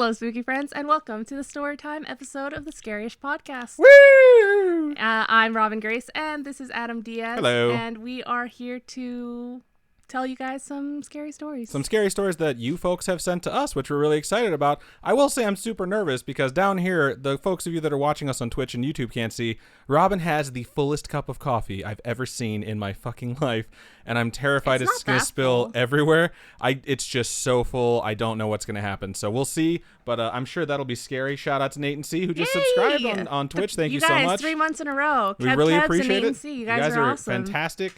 Hello, spooky friends, and welcome to the Storytime episode of the Scariest Podcast. Woo! I'm Robin Grace, and this is Adam Diaz. Hello. And we are here to tell you guys some scary stories. Some scary stories that you folks have sent to us, which we're really excited about. I will say I'm super nervous because down here, the folks of you that are watching us on Twitch and YouTube can't see, Robin has the fullest cup of coffee I've ever seen in my fucking life, and I'm terrified it's going to spill everywhere. It's just so full, I don't know what's going to happen. So we'll see, but I'm sure that'll be scary. Shout out to Nate and C, who just subscribed on Twitch. Thank you so much. You guys, 3 months in a row. We really appreciate and it. C. You guys are awesome. Fantastic.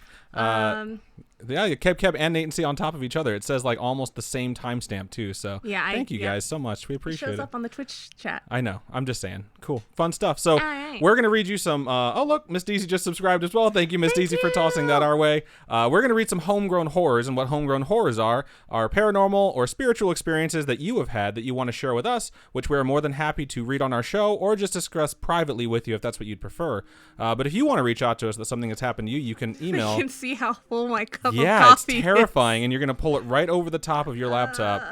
Yeah, Keb and Nate and C on top of each other. It says like almost the same timestamp too. So thank you guys so much. We appreciate it. Shows up on the Twitch chat. I know. I'm just saying. Cool. Fun stuff. So we're going to read you some. Oh, look, Miss Deezy just subscribed as well. Thank you, Miss Deezy, for tossing that our way. We're going to read some homegrown horrors. And what homegrown horrors are paranormal or spiritual experiences that you have had that you want to share with us, which we're more than happy to read on our show or just discuss privately with you if that's what you'd prefer. But if you want to reach out to us that something that's happened to you, you can email. You can see how full my cup of coffee it's terrifying, and you're going to pull it right over the top of your laptop.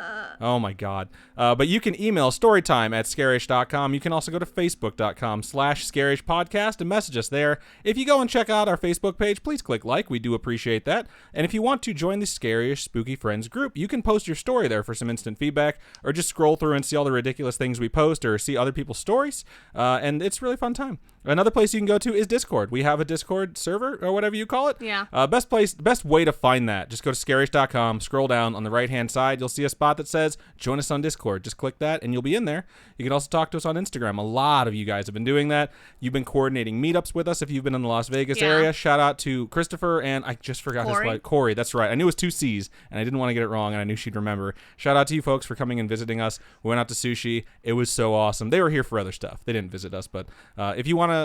Oh my God. But you can email storytime@scarish.com. You can also go to facebook.com/scarishpodcast and message us there. If you go and check out our Facebook page, please click like. We do appreciate that. And if you want to join the Scariest Spooky Friends group, you can post your story there for some instant feedback, or just scroll through and see all the ridiculous things we post or see other people's stories. And it's a really fun time. Another place you can go to is Discord. We have a Discord server, or whatever you call it. Yeah. Best way to find that, just go to scarish.com, scroll down on the right-hand side. You'll see a spot that says, join us on Discord. Just click that, and you'll be in there. You can also talk to us on Instagram. A lot of you guys have been doing that. You've been coordinating meetups with us if you've been in the Las Vegas area. Shout out to Christopher, and I just forgot his name. Corey, that's right. I knew it was 2 C's, and I didn't want to get it wrong, and I knew she'd remember. Shout out to you folks for coming and visiting us. We went out to sushi. It was so awesome. They were here for other stuff. They didn't visit us, but if you want to,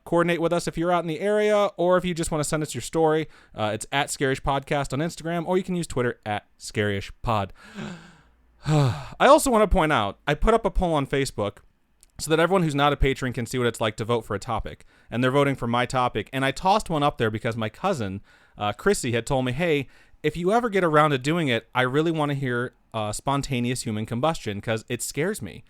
coordinate with us if you're out in the area, or if you just want to send us your story, it's at Scarish Podcast on Instagram, or you can use Twitter at Scarish Pod. I also want to point out, I put up a poll on Facebook so that everyone who's not a patron can see what it's like to vote for a topic, and they're voting for my topic, and I tossed one up there because my cousin, Chrissy, had told me, hey, if you ever get around to doing it, I really want to hear spontaneous human combustion because it scares me.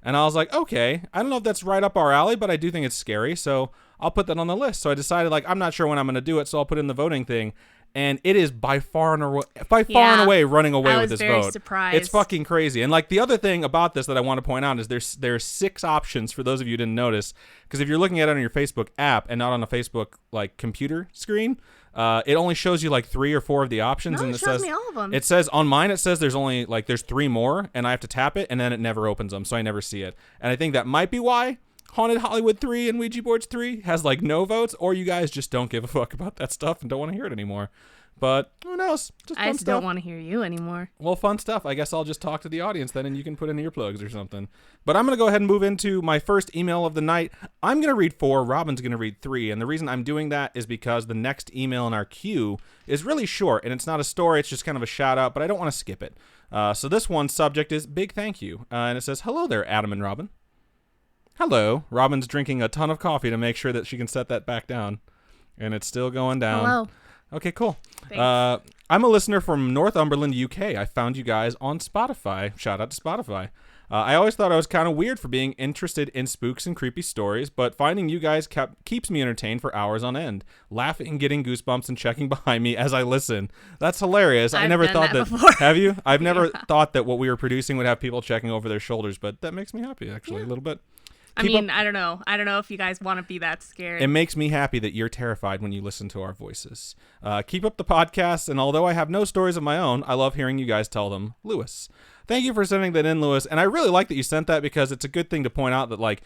And I was like, okay, I don't know if that's right up our alley, but I do think it's scary, so I'll put that on the list. So I decided, I'm not sure when I'm going to do it, so I'll put in the voting thing. And it is by far and away running away with this vote. I was very surprised. It's fucking crazy. And the other thing about this that I want to point out is there's 6 options for those of you who didn't notice. Because if you're looking at it on your Facebook app and not on a Facebook computer screen, it only shows you 3 or 4 of the options. No, and it shows me all of them. It says on mine, it says there's only there's 3 more, and I have to tap it, and then it never opens them, so I never see it. And I think that might be why Haunted Hollywood 3 and Ouija Boards 3 has no votes, or you guys just don't give a fuck about that stuff and don't want to hear it anymore. But who knows? I just don't want to hear you anymore. Well, fun stuff. I guess I'll just talk to the audience then, and you can put in earplugs or something. But I'm going to go ahead and move into my first email of the night. I'm going to read 4. Robin's going to read 3. And the reason I'm doing that is because the next email in our queue is really short. And it's not a story. It's just kind of a shout out. But I don't want to skip it. So this one's subject is big thank you. And it says, hello there, Adam and Robin. Hello. Robin's drinking a ton of coffee to make sure that she can set that back down. And it's still going down. Hello. Okay, cool. Thanks. I'm a listener from Northumberland, UK. I found you guys on Spotify. Shout out to Spotify. I always thought I was kind of weird for being interested in spooks and creepy stories, but finding you guys keeps me entertained for hours on end, laughing, getting goosebumps, and checking behind me as I listen. That's hilarious. I never thought that. Before. Have you? I've never thought that what we were producing would have people checking over their shoulders, but that makes me happy, actually, a little bit. I don't know. I don't know if you guys want to be that scared. It makes me happy that you're terrified when you listen to our voices. Keep up the podcast, and although I have no stories of my own, I love hearing you guys tell them. Lewis. Thank you for sending that in, Lewis. And I really like that you sent that because it's a good thing to point out that,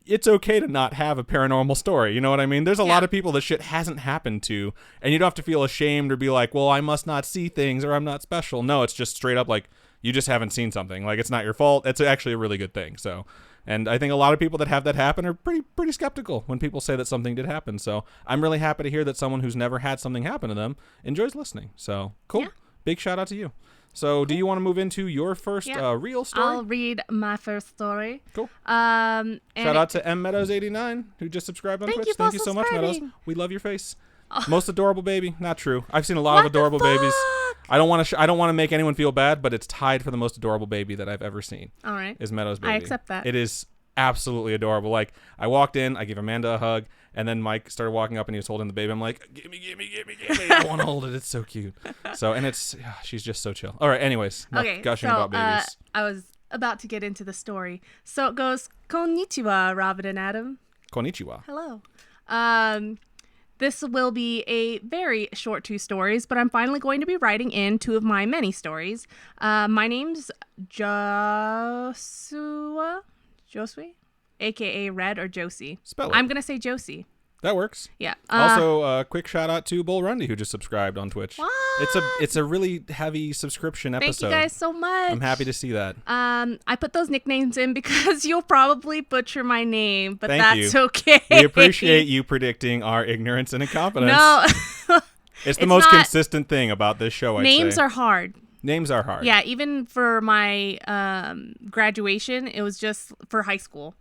it's okay to not have a paranormal story. You know what I mean? There's a lot of people that shit hasn't happened to, and you don't have to feel ashamed or be like, well, I must not see things or I'm not special. No, it's just straight up you just haven't seen something. It's not your fault. It's actually a really good thing. So... And I think a lot of people that have that happen are pretty skeptical when people say that something did happen. So I'm really happy to hear that someone who's never had something happen to them enjoys listening. So cool. Yeah. Big shout out to you. So do you want to move into your first real story? I'll read my first story. Cool. Shout out to M Meadows 89 who just subscribed on Twitch. Thank you so much, Meadows. We love your face. Most adorable baby. Not true. I've seen a lot of adorable babies. I don't want to make anyone feel bad, but it's tied for the most adorable baby that I've ever seen. All right. Is Meadow's baby. I accept that. It is absolutely adorable. Like, I walked in, I gave Amanda a hug, and then Mike started walking up and he was holding the baby. I'm like, gimme. I want to hold it. It's so cute. So, and she's just so chill. All right, anyways, gushing about babies. I was about to get into the story. So it goes, Konnichiwa, Robin and Adam. Konnichiwa. Hello. This will be a very short 2 stories, but I'm finally going to be writing in 2 of my many stories. My name's Josue, aka Red or Josie. Spell it. I'm going to say Josie. That works. Yeah. Also, quick shout out to Bull Rundy, who just subscribed on Twitch. What? It's a really heavy subscription episode. Thank you guys so much. I'm happy to see that. I put those nicknames in because you'll probably butcher my name, but Thank that's you. okay. We appreciate you predicting our ignorance and incompetence. No. It's the most consistent thing about this show, I'd Names say. are hard. Names are hard. Yeah, even for my graduation, it was just for high school.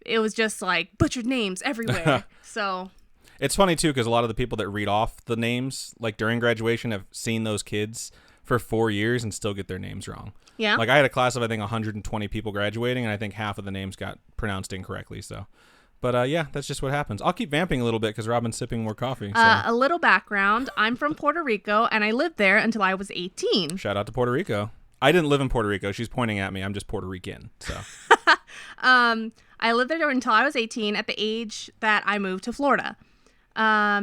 It was just like butchered names everywhere. So it's funny too, because a lot of the people that read off the names like during graduation have seen those kids for 4 years and still get their names wrong. Yeah. Like I had a class of I think 120 people graduating, and I think half of the names got pronounced incorrectly. So, but yeah, that's just what happens. I'll keep vamping a little bit because Robin's sipping more coffee. So. A little background: I'm from Puerto Rico, and I lived there until I was 18. Shout out to Puerto Rico. I didn't live in Puerto Rico. She's pointing at me. I'm just Puerto Rican. So. I lived there until I was 18 at the age that I moved to Florida.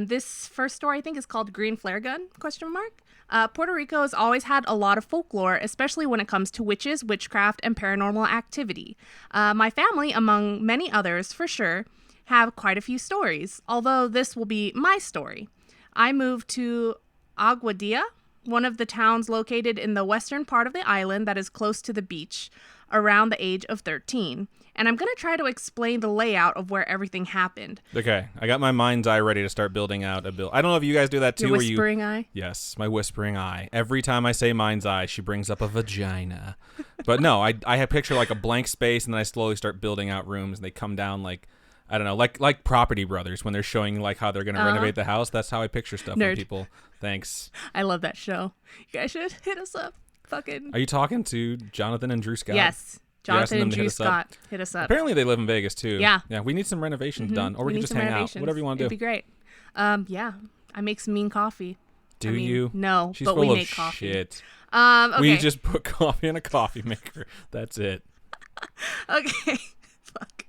This first story I think is called Green Flare Gun, ? Puerto Rico has always had a lot of folklore, especially when it comes to witches, witchcraft, and paranormal activity. My family, among many others for sure, have quite a few stories, although this will be my story. I moved to Aguadilla, one of the towns located in the western part of the island that is close to the beach, around the age of 13. And I'm going to try to explain the layout of where everything happened. Okay, I got my mind's eye ready to start building out a build. I don't know if you guys do that too. Your whispering eye? Yes, my whispering eye. Every time I say mind's eye, she brings up a vagina. But no, I picture like a blank space, and then I slowly start building out rooms, and they come down like, I don't know, like Property Brothers when they're showing like how they're going to renovate the house. That's how I picture stuff when people. Thanks. I love that show. You guys should hit us up. Fucking. Are you talking to Jonathan and Drew Scott? Yes. Jonathan and Drew Scott, hit us up. Apparently they live in Vegas too. Yeah. Yeah, we need some renovations done, or we can just hang out. Whatever you want to do. It'd be great. Yeah, I make some mean coffee. Do you? No, She's but full we of make coffee. Shit. Okay. We just put coffee in a coffee maker. That's it. Okay. Fuck.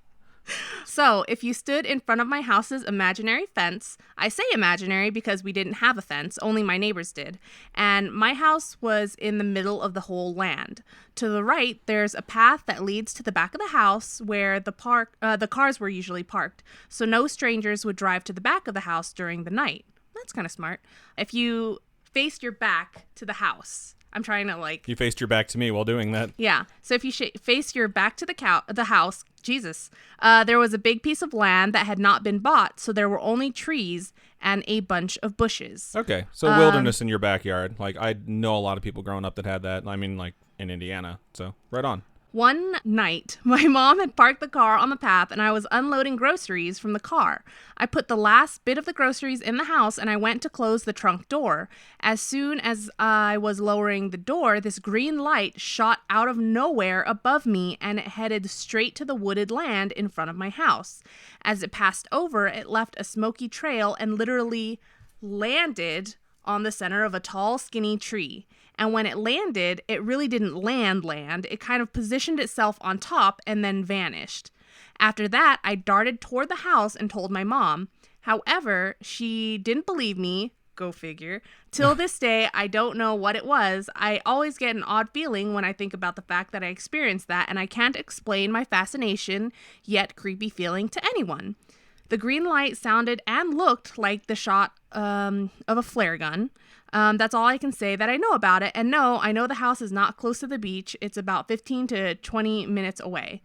So, if you stood in front of my house's imaginary fence, I say imaginary because we didn't have a fence, only my neighbors did, and my house was in the middle of the whole land. To the right, there's a path that leads to the back of the house where the cars were usually parked, so no strangers would drive to the back of the house during the night. That's kind of smart. If you faced your back to the house, I'm trying to like... You faced your back to me while doing that. Yeah. So if you face your back to the house, Jesus, there was a big piece of land that had not been bought, so there were only trees and a bunch of bushes. Okay. So wilderness in your backyard. Like, I know a lot of people growing up that had that. I mean, like, in Indiana. So, right on. One night, my mom had parked the car on the path and I was unloading groceries from the car. I put the last bit of the groceries in the house and I went to close the trunk door. As soon as I was lowering the door, this green light shot out of nowhere above me and it headed straight to the wooded land in front of my house. As it passed over, it left a smoky trail and literally landed on the center of a tall, skinny tree. And when it landed, it really didn't land. It kind of positioned itself on top and then vanished. After that, I darted toward the house and told my mom. However, she didn't believe me, go figure. Till this day, I don't know what it was. I always get an odd feeling when I think about the fact that I experienced that, and I can't explain my fascination, yet creepy feeling to anyone. The green light sounded and looked like the shot of a flare gun. That's all I can say that I know about it. And no, I know the house is not close to the beach. It's about 15 to 20 minutes away.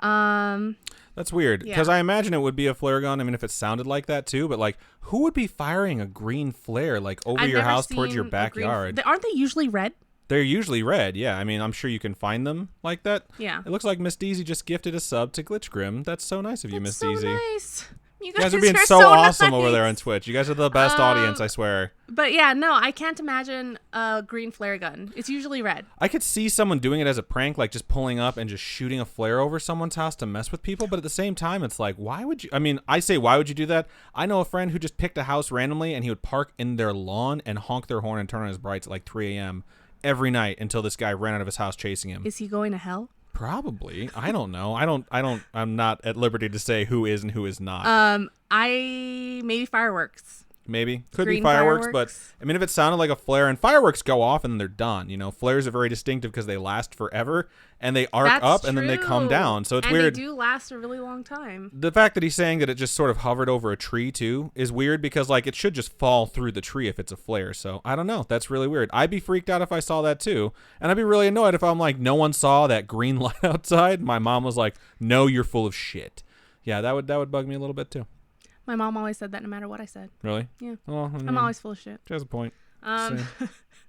That's weird because I imagine it would be a flare gun. I mean, if it sounded like that too, but like, who would be firing a green flare like over your house towards your backyard? Aren't they usually red? They're usually red. Yeah, I mean, I'm sure you can find them like that. Yeah. It looks like Miss Deezy just gifted a sub to Glitch Grim. That's so nice of you, Miss Deezy. Nice. You guys are being so awesome over there on Twitch. You guys are the best audience, I swear. But yeah, no, I can't imagine a green flare gun. It's usually red. I could see someone doing it as a prank, like just pulling up and just shooting a flare over someone's house to mess with people. But at the same time, it's like, why would you? I mean, I say, why would you do that? I know a friend who just picked a house randomly, and he would park in their lawn and honk their horn and turn on his brights at like 3 a.m. every night until this guy ran out of his house chasing him. Is he going to hell? Probably. I don't know. I'm not at liberty to say who is and who is not. Maybe fireworks. Maybe. Could Green be fireworks, but I mean, if it sounded like a flare, and fireworks go off and they're done. You know, flares are very distinctive because they last forever and they arc up and then they come down. So it's weird. They do last a really long time. The fact that he's saying that it just sort of hovered over a tree too is weird because like it should just fall through the tree if it's a flare. So I don't know. That's really weird. I'd be freaked out if I saw that too. And I'd be really annoyed if I'm like, no one saw that green light outside. My mom was like, no, you're full of shit. Yeah, that would bug me a little bit too. My mom always said that no matter what I said. Really? Yeah. Well, I'm always full of shit. She has a point.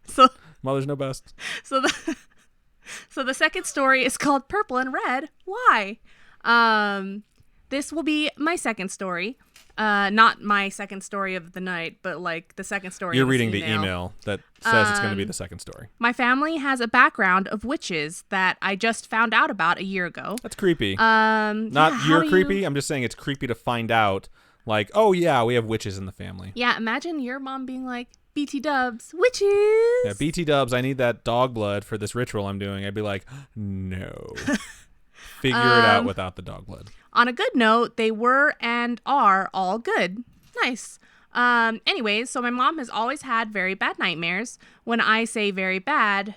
So mothers know best. So the second story is called Purple and Red. Why? This will be my second story. Not my second story of the night, but like the second story. You're reading the email that says it's going to be the second story. My family has a background of witches that I just found out about a year ago. That's creepy. You're creepy. I'm just saying it's creepy to find out. Like, oh yeah, we have witches in the family. Yeah, imagine your mom being like, BT Dubs, witches. Yeah, BT Dubs, I need that dog blood for this ritual I'm doing. I'd be like, no. Figure it out without the dog blood. On a good note, they were and are all good. Nice. Anyways, so my mom has always had very bad nightmares. When I say very bad,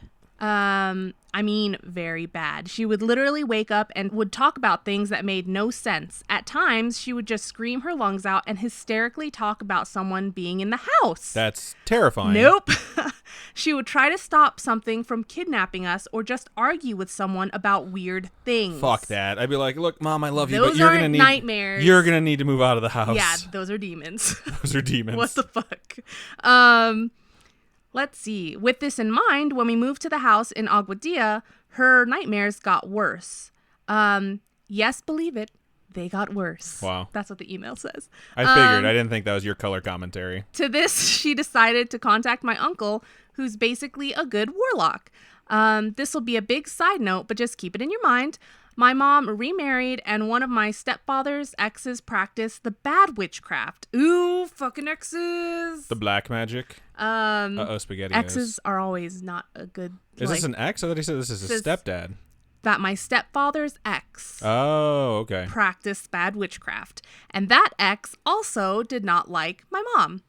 I mean very bad. She would literally wake up and would talk about things that made no sense. At times, she would just scream her lungs out and hysterically talk about someone being in the house. That's terrifying. Nope. She would try to stop something from kidnapping us or just argue with someone about weird things. Fuck that. I'd be like, look, Mom, I love you, Those but you're aren't gonna need nightmares. You're gonna need to move out of the house. Yeah, those are demons. Those are demons. What the fuck? Let's see. With this in mind, when we moved to the house in Aguadilla, her nightmares got worse. Yes, believe it, they got worse. Wow. That's what the email says. I figured. I didn't think that was your color commentary. To this, she decided to contact my uncle, who's basically a good warlock. This will be a big side note, but just keep it in your mind. My mom remarried, and one of my stepfather's exes practiced the bad witchcraft. Ooh, fucking exes. The black magic. Spaghetti. Exes are always not a good. Is this an ex? I thought he said this is his stepdad. That my stepfather's ex. Oh, okay. Practiced bad witchcraft, and that ex also did not like my mom.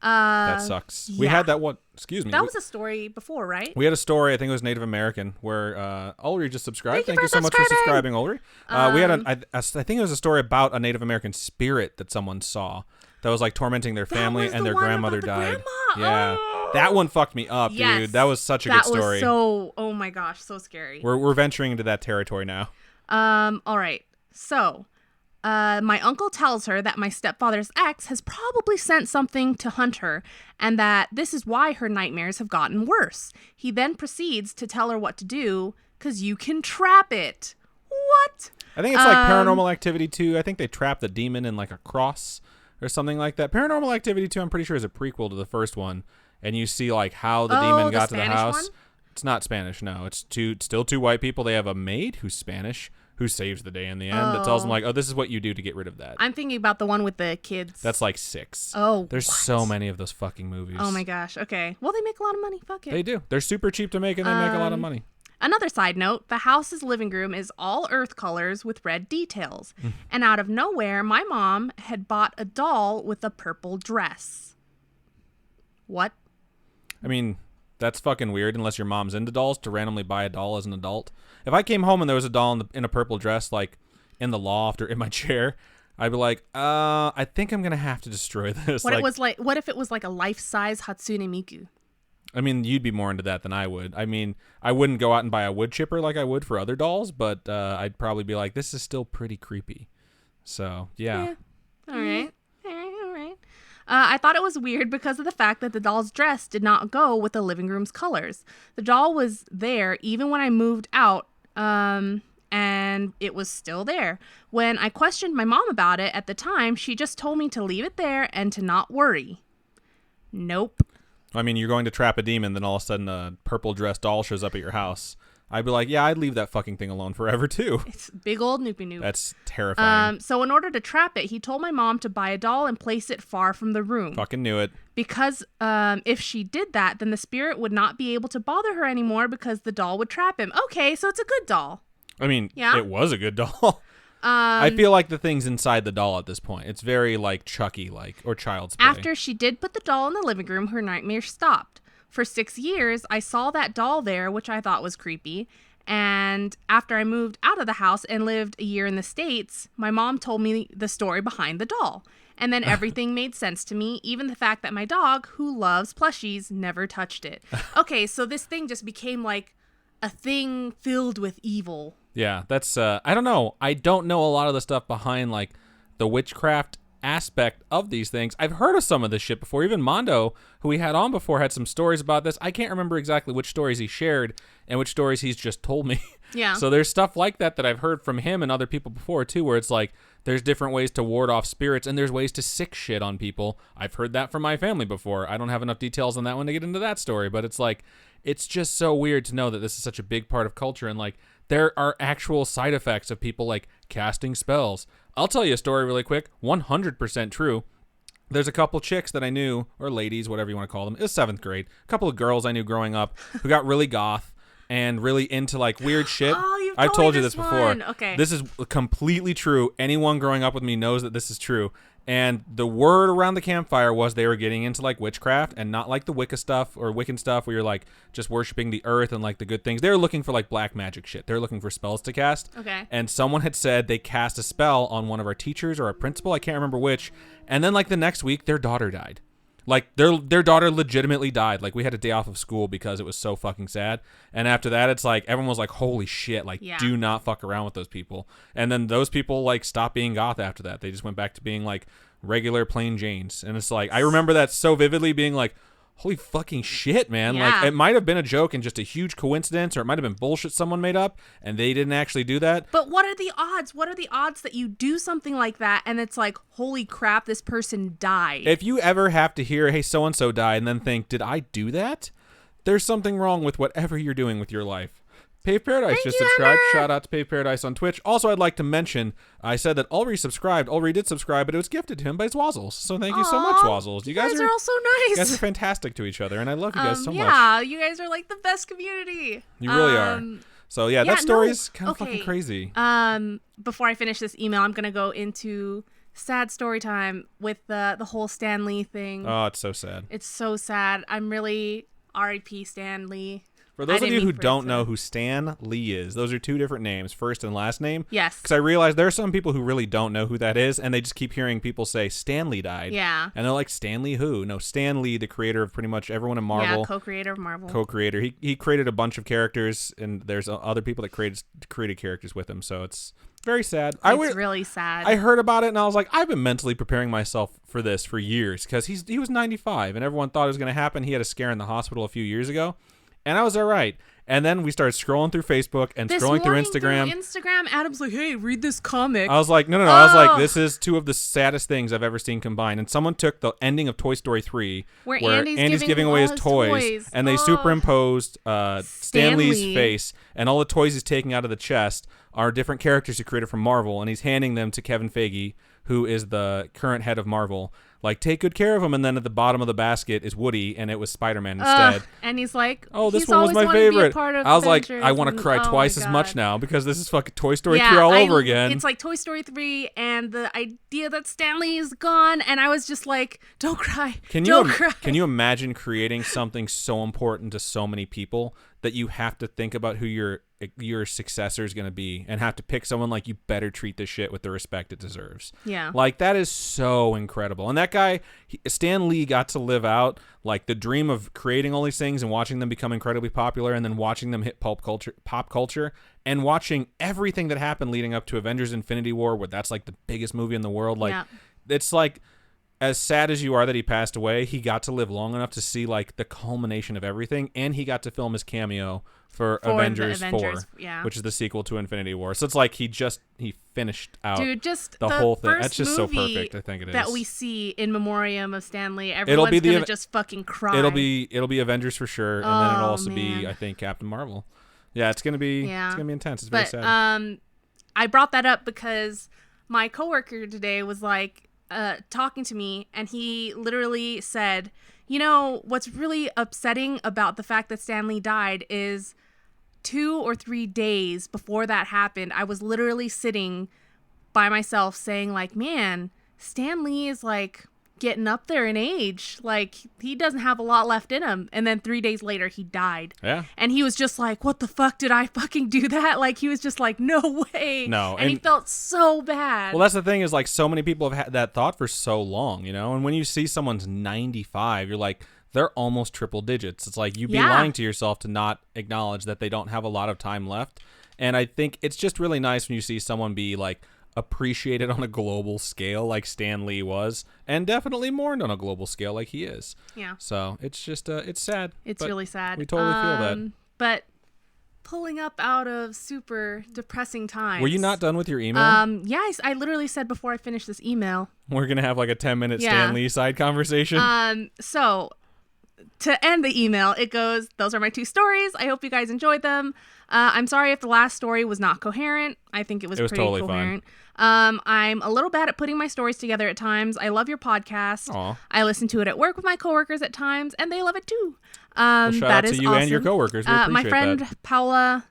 That sucks. Yeah. We had that one. Excuse me. That was a story before, right? We had a story. I think it was Native American, where Ulrich just subscribed. Thank you so much for subscribing, Ulrich. We had I think it was a story about a Native American spirit that someone saw that was like tormenting their family, and their grandmother died. Yeah, that one fucked me up, dude. That was such a good story. Oh my gosh, so scary. We're venturing into that territory now. All right. So, my uncle tells her that my stepfather's ex has probably sent something to hunt her, and that this is why her nightmares have gotten worse. He then proceeds to tell her what to do, because you can trap it. What? I think it's like Paranormal Activity 2. I think they trap the demon in like a cross or something like that. Paranormal Activity 2, I'm pretty sure, is a prequel to the first one, and you see like how the demon got to the house. One? It's not Spanish, no. It's still two white people. They have a maid who's Spanish, who saves the day in the end. That tells them like, oh, this is what you do to get rid of that. I'm thinking about the one with the kids. That's like 6. Oh, there's so many of those fucking movies. Oh my gosh. Okay. Well, they make a lot of money. Fuck it. They do. They're super cheap to make, and they make a lot of money. Another side note, the house's living room is all earth colors with red details. And out of nowhere, my mom had bought a doll with a purple dress. What? I mean, that's fucking weird unless your mom's into dolls to randomly buy a doll as an adult. If I came home and there was a doll in a purple dress, like in the loft or in my chair, I'd be like, I think I'm going to have to destroy this. What if it was like a life-size Hatsune Miku? I mean, you'd be more into that than I would. I mean, I wouldn't go out and buy a wood chipper like I would for other dolls, but I'd probably be like, this is still pretty creepy. So, yeah. All right. I thought it was weird because of the fact that the doll's dress did not go with the living room's colors. The doll was there even when I moved out, and and it was still there. When I questioned my mom about it at the time, she just told me to leave it there and to not worry. Nope. I mean, you're going to trap a demon, then all of a sudden a purple dressed doll shows up at your house. I'd be like, yeah, I'd leave that fucking thing alone forever too. It's big old Noopy Noop. That's terrifying. So in order to trap it, he told my mom to buy a doll and place it far from the room. Fucking knew it. Because if she did that, then the spirit would not be able to bother her anymore because the doll would trap him. Okay, so it's a good doll. I mean, Yeah? It was a good doll. I feel like the thing's inside the doll at this point. It's very like Chucky-like or Child's Play. After she did put the doll in the living room, her nightmare stopped. For 6 years, I saw that doll there, which I thought was creepy. And after I moved out of the house and lived a year in the States, my mom told me the story behind the doll. And then everything made sense to me, even the fact that my dog, who loves plushies, never touched it. Okay, so this thing just became like a thing filled with evil. Yeah, that's, I don't know. I don't know a lot of the stuff behind like the witchcraft aspect of these things. I've heard of some of this shit before. Even Mondo, who we had on before, had some stories about this. I can't remember exactly which stories he shared and which stories he's just told me. Yeah. So there's stuff like that I've heard from him and other people before too, where it's like there's different ways to ward off spirits and there's ways to sick shit on people. I've heard that from my family before. I don't have enough details on that one to get into that story, but it's like, it's just so weird to know that this is such a big part of culture and like there are actual side effects of people like casting spells. I'll tell you a story really quick. 100% true. There's a couple chicks that I knew, or ladies, whatever you want to call them. It was 7th grade. A couple of girls I knew growing up who got really goth and really into like weird shit. Oh, you've I've told told me you this this before. one. Okay. This is completely true. Anyone growing up with me knows that this is true. And the word around the campfire was they were getting into like witchcraft and not like the Wicca stuff or Wiccan stuff where you're like just worshiping the earth and like the good things. They were looking for like black magic shit. They're looking for spells to cast. Okay. And someone had said they cast a spell on one of our teachers or a principal. I can't remember which. And then like the next week, their daughter died. Like their daughter legitimately died. Like we had a day off of school because it was so fucking sad. And after that, it's like everyone was like, "Holy shit!" Like, do not fuck around with those people. And then those people like stopped being goth after that. They just went back to being like regular plain Janes. And it's like I remember that so vividly, being like, "Holy fucking shit, man!" Yeah. Like it might have been a joke and just a huge coincidence, or it might have been bullshit someone made up, and they didn't actually do that. But what are the odds? What are the odds that you do something like that and it's like, holy crap, this person died? If you ever have to hear, "Hey, so and so died," and then think, "Did I do that?" There's something wrong with whatever you're doing with your life. Pave Paradise just subscribed. Shout out to Pave Paradise on Twitch. Also, I'd like to mention, I said that Ulrich subscribed. Ulrich did subscribe, but it was gifted to him by Zwazzles. So thank you so much, Zwazzles. You guys are all so nice. You guys are fantastic to each other, and I love you guys so much. Yeah, you guys are like the best community. You really are. So yeah, that story's kind of fucking crazy. Before I finish this email, I'm gonna go into sad story time with the whole Stan Lee thing. Oh, it's so sad. It's so sad. I'm really R.I.P. Stan Lee. For those of you who don't know who Stan Lee is, those are two different names, first and last name. Yes. Because I realize there are some people who really don't know who that is, and they just keep hearing people say Stan Lee died. Yeah. And they're like, Stan Lee who? No, Stan Lee, the creator of pretty much everyone in Marvel. Yeah, co-creator of Marvel. Co-creator. He created a bunch of characters, and there's other people that created characters with him, so it's very sad. It's really sad. I heard about it, and I was like, I've been mentally preparing myself for this for years, because he was 95, and everyone thought it was going to happen. He had a scare in the hospital a few years ago, and I was all right. And then we started scrolling through Facebook and scrolling through Instagram. Adam's like, "Hey, read this comic." I was like, no. I was like, this is two of the saddest things I've ever seen combined. And someone took the ending of Toy Story 3, where Andy's giving away his toys, and they superimposed Stan Lee's face, and all the toys he's taking out of the chest are different characters he created from Marvel, and he's handing them to Kevin Feige, who is the current head of Marvel. Like, take good care of him, and then at the bottom of the basket is Woody, and it was Spider-Man instead. And he's like, "Oh, this one was my favorite." I was like, I want to cry twice as much now, because this is fucking Toy Story 3 all over again. It's like Toy Story 3, and the idea that Stan Lee is gone, and I was just like, don't cry. Don't cry. Can you imagine creating something so important to so many people that you have to think about who your successor is going to be, and have to pick someone like, you better treat this shit with the respect it deserves? Yeah. Like, that is so incredible. And that guy, Stan Lee, got to live out like the dream of creating all these things and watching them become incredibly popular, and then watching them hit pop culture, and watching everything that happened leading up to Avengers Infinity War, where that's like the biggest movie in the world. Like, it's like, as sad as you are that he passed away, he got to live long enough to see like the culmination of everything, and he got to film his cameo for Avengers 4, yeah. which is the sequel to Infinity War. So it's like he finished out just the whole thing. That's just so movie perfect. I think it is that we see in memoriam of Stan Lee. Everyone's gonna just fucking cry. It'll be Avengers for sure, and then it'll also be, I think, Captain Marvel. Yeah, it's gonna be intense. It's very sad. I brought that up because my coworker today was like talking to me, and he literally said, you know, what's really upsetting about the fact that Stan Lee died is 2 or 3 days before that happened, I was literally sitting by myself saying like, man, Stan Lee is like getting up there in age. Like, he doesn't have a lot left in him. And then 3 days later, he died. Yeah. And he was just like, what the fuck, did I fucking do that? Like, he was just like, no way. No. And he felt so bad. Well, that's the thing is, like, so many people have had that thought for so long, you know? And when you see someone's 95, you're like, they're almost triple digits. It's like you'd be lying to yourself to not acknowledge that they don't have a lot of time left. And I think it's just really nice when you see someone be like appreciated on a global scale like Stan Lee was, and definitely mourned on a global scale like he is. Yeah. So it's just it's sad. It's really sad. We totally feel that. But pulling up out of super depressing times. Were you not done with your email? Yeah, I literally said before I finished this email. We're gonna have like a 10-minute Stan Lee side conversation. So to end the email, it goes, those are my 2 stories. I hope you guys enjoyed them. I'm sorry if the last story was not coherent. I think it was pretty totally coherent. I'm a little bad at putting my stories together at times. I love your podcast. Aww. I listen to it at work with my coworkers at times, and they love it too. Well, shout out to you awesome. and your coworkers. We appreciate my friend that. Paula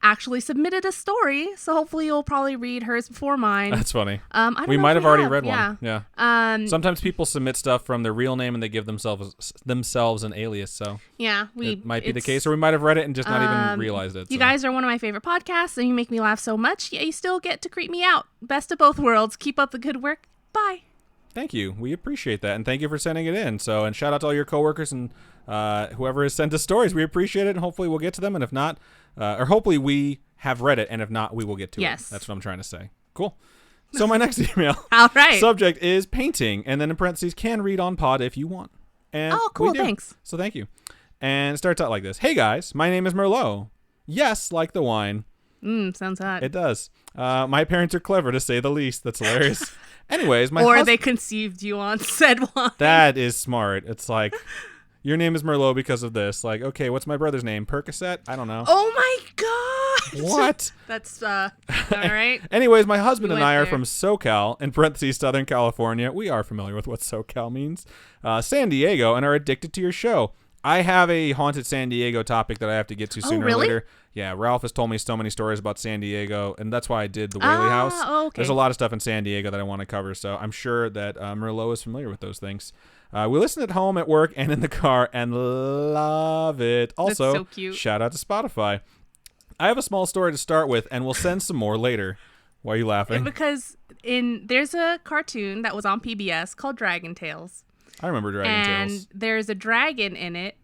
actually submitted a story, so hopefully you'll probably read hers before mine. That's funny. We might have already read one. Yeah. Sometimes people submit stuff from their real name and they give themselves an alias. So yeah, it might be the case, or we might have read it and just not even realized it. You guys are one of my favorite podcasts, and you make me laugh so much. Yet you still get to creep me out. Best of both worlds. Keep up the good work. Bye. Thank you. We appreciate that, and thank you for sending it in. So, and shout out to all your coworkers and whoever has sent us stories. We appreciate it, and hopefully we'll get to them. And if not, or hopefully we have read it, and if not, we will get to it. That's what I'm trying to say. Cool. So my next email. All right. Subject is painting, and then in parentheses, can read on pod if you want. And cool. Thanks. So thank you. And it starts out like this. Hey guys, my name is Merlot. Yes, like the wine. Sounds hot. It does. My parents are clever, to say the least. That's hilarious. Anyways, they conceived you on said wine. That is smart. It's like, your name is Merlot because of this. Like, okay, what's my brother's name? Percocet? I don't know. Oh my god. What? That's all right. Anyways, my husband and I are from SoCal, in parentheses, Southern California. We are familiar with what SoCal means. San Diego, and are addicted to your show. I have a haunted San Diego topic that I have to get to sooner or later. Yeah, Ralph has told me so many stories about San Diego, and that's why I did the Whaley House. Okay. There's a lot of stuff in San Diego that I want to cover, so I'm sure that Merlot is familiar with those things. We listen at home, at work, and in the car, and love it. Also, that's so cute. Shout out to Spotify. I have a small story to start with, and we'll send some more later. Why are you laughing? Because there's a cartoon that was on PBS called Dragon Tales. I remember Dragon Tales. And there's a dragon in it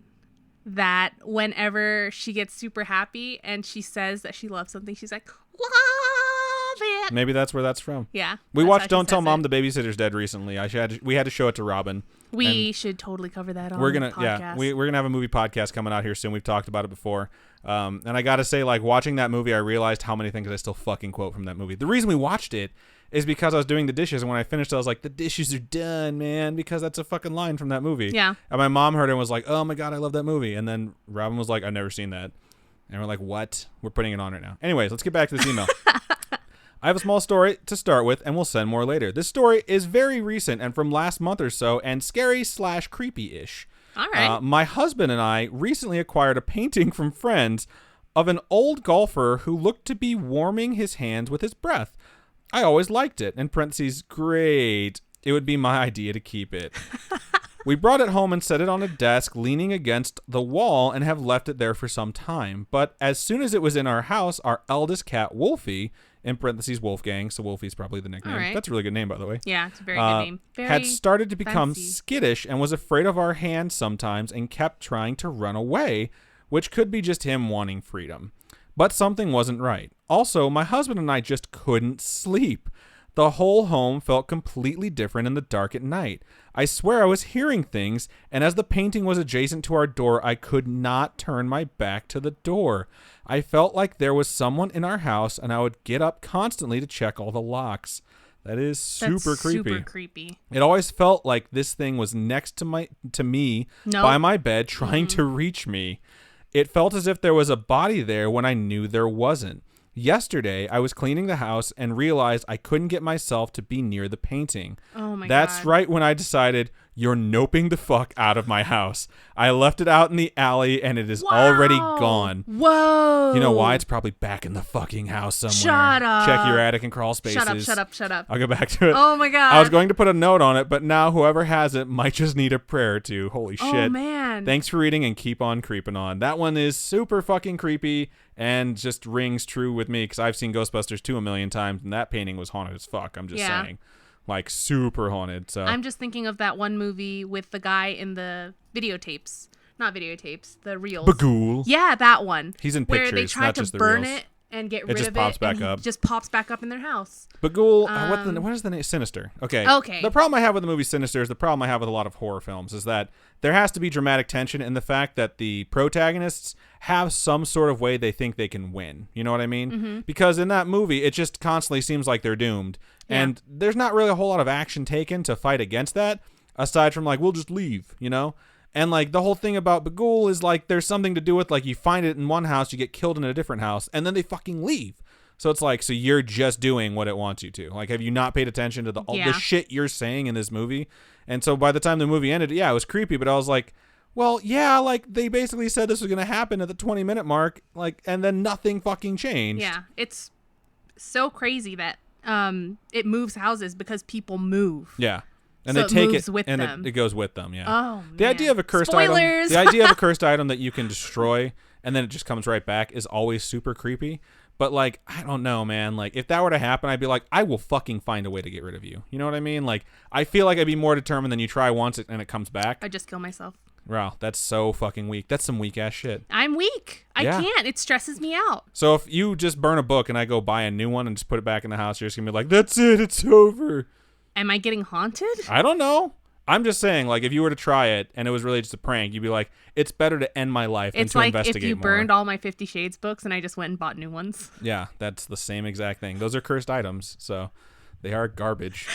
that whenever she gets super happy and she says that she loves something, she's like, love it. Maybe that's where that's from. Yeah. We watched Don't Tell Mom the Babysitter's Dead recently. We had to show it to Robin. We should totally cover that on the podcast. Yeah, we're going to have a movie podcast coming out here soon. We've talked about it before. And I got to say, like, watching that movie, I realized how many things I still fucking quote from that movie. The reason we watched it is because I was doing the dishes, and when I finished, I was like, the dishes are done, man, because that's a fucking line from that movie. Yeah. And my mom heard it and was like, oh my God, I love that movie. And then Robin was like, I've never seen that. And we're like, what? We're putting it on right now. Anyways, let's get back to this email. I have a small story to start with, and we'll send more later. This story is very recent and from last month or so, and scary/creepy-ish. All right. My husband and I recently acquired a painting from friends of an old golfer who looked to be warming his hands with his breath. I always liked it. In parentheses, great. It would be my idea to keep it. We brought it home and set it on a desk leaning against the wall and have left it there for some time. But as soon as it was in our house, our eldest cat, Wolfie, in parentheses, Wolfgang, so Wolfie's probably the nickname. Right. That's a really good name, by the way. Yeah, it's a very good name. Had started to become fancy. skittish and was afraid of our hands sometimes and kept trying to run away, which could be just him wanting freedom. But something wasn't right. Also, my husband and I just couldn't sleep. The whole home felt completely different in the dark at night. I swear I was hearing things, and as the painting was adjacent to our door, I could not turn my back to the door. I felt like there was someone in our house, and I would get up constantly to check all the locks. That is super creepy. Super creepy. It always felt like this thing was next to me by my bed, trying to reach me. It felt as if there was a body there when I knew there wasn't. Yesterday, I was cleaning the house and realized I couldn't get myself to be near the painting. Oh my God. That's right when I decided, you're noping the fuck out of my house. I left it out in the alley and it is already gone. Whoa. You know why? It's probably back in the fucking house somewhere. Shut up. Check your attic and crawl spaces. Shut up. I'll go back to it. Oh my God. I was going to put a note on it, but now whoever has it might just need a prayer or two. Holy shit. Oh man. Thanks for reading and keep on creeping on. That one is super fucking creepy and just rings true with me because I've seen Ghostbusters 2 a million times and that painting was haunted as fuck. I'm just saying. Like super haunted. So I'm just thinking of that one movie with the guy in the videotapes. Not videotapes, the reels. Bagul. Yeah, that one. He's in where pictures, they tried not to just the burn reels. it and get rid of it. Just pops back and up. He just pops back up in their house. Bagul. What is the name? Sinister. Okay. Okay. The problem I have with the movie Sinister is the problem I have with a lot of horror films is that there has to be dramatic tension in the fact that the protagonists have some sort of way they think they can win. You know what I mean? Mm-hmm. Because in that movie, it just constantly seems like they're doomed. Yeah. And there's not really a whole lot of action taken to fight against that, aside from like, we'll just leave, you know? And like the whole thing about Bagul is like there's something to do with like you find it in one house, you get killed in a different house, and then they fucking leave. So it's like, so you're just doing what it wants you to. Like, have you not paid attention to all the shit you're saying in this movie? And so by the time the movie ended, yeah, it was creepy, but I was like, well, yeah, like they basically said this was going to happen at the 20-minute mark, like, and then nothing fucking changed. Yeah, it's so crazy that it moves houses because people move. Yeah. And so they take moves it with and them. it goes with them, yeah. Oh, man. The idea of a cursed Spoilers! item, the idea of a cursed item that you can destroy and then it just comes right back is always super creepy. But like, I don't know, man. Like, if that were to happen, I'd be like, I will fucking find a way to get rid of you. You know what I mean? Like, I feel like I'd be more determined than you try once and it comes back. I just kill myself. Wow, that's so fucking weak. That's some weak ass shit. I'm weak. I can't. It stresses me out. So if you just burn a book and I go buy a new one and just put it back in the house, you're just gonna be like, that's it. It's over. Am I getting haunted? I don't know. I'm just saying, like, if you were to try it and it was really just a prank, you'd be like, it's better to end my life than to investigate more. It's like if you burned all my 50 Shades books and I just went and bought new ones. Yeah, that's the same exact thing. Those are cursed items, so they are garbage.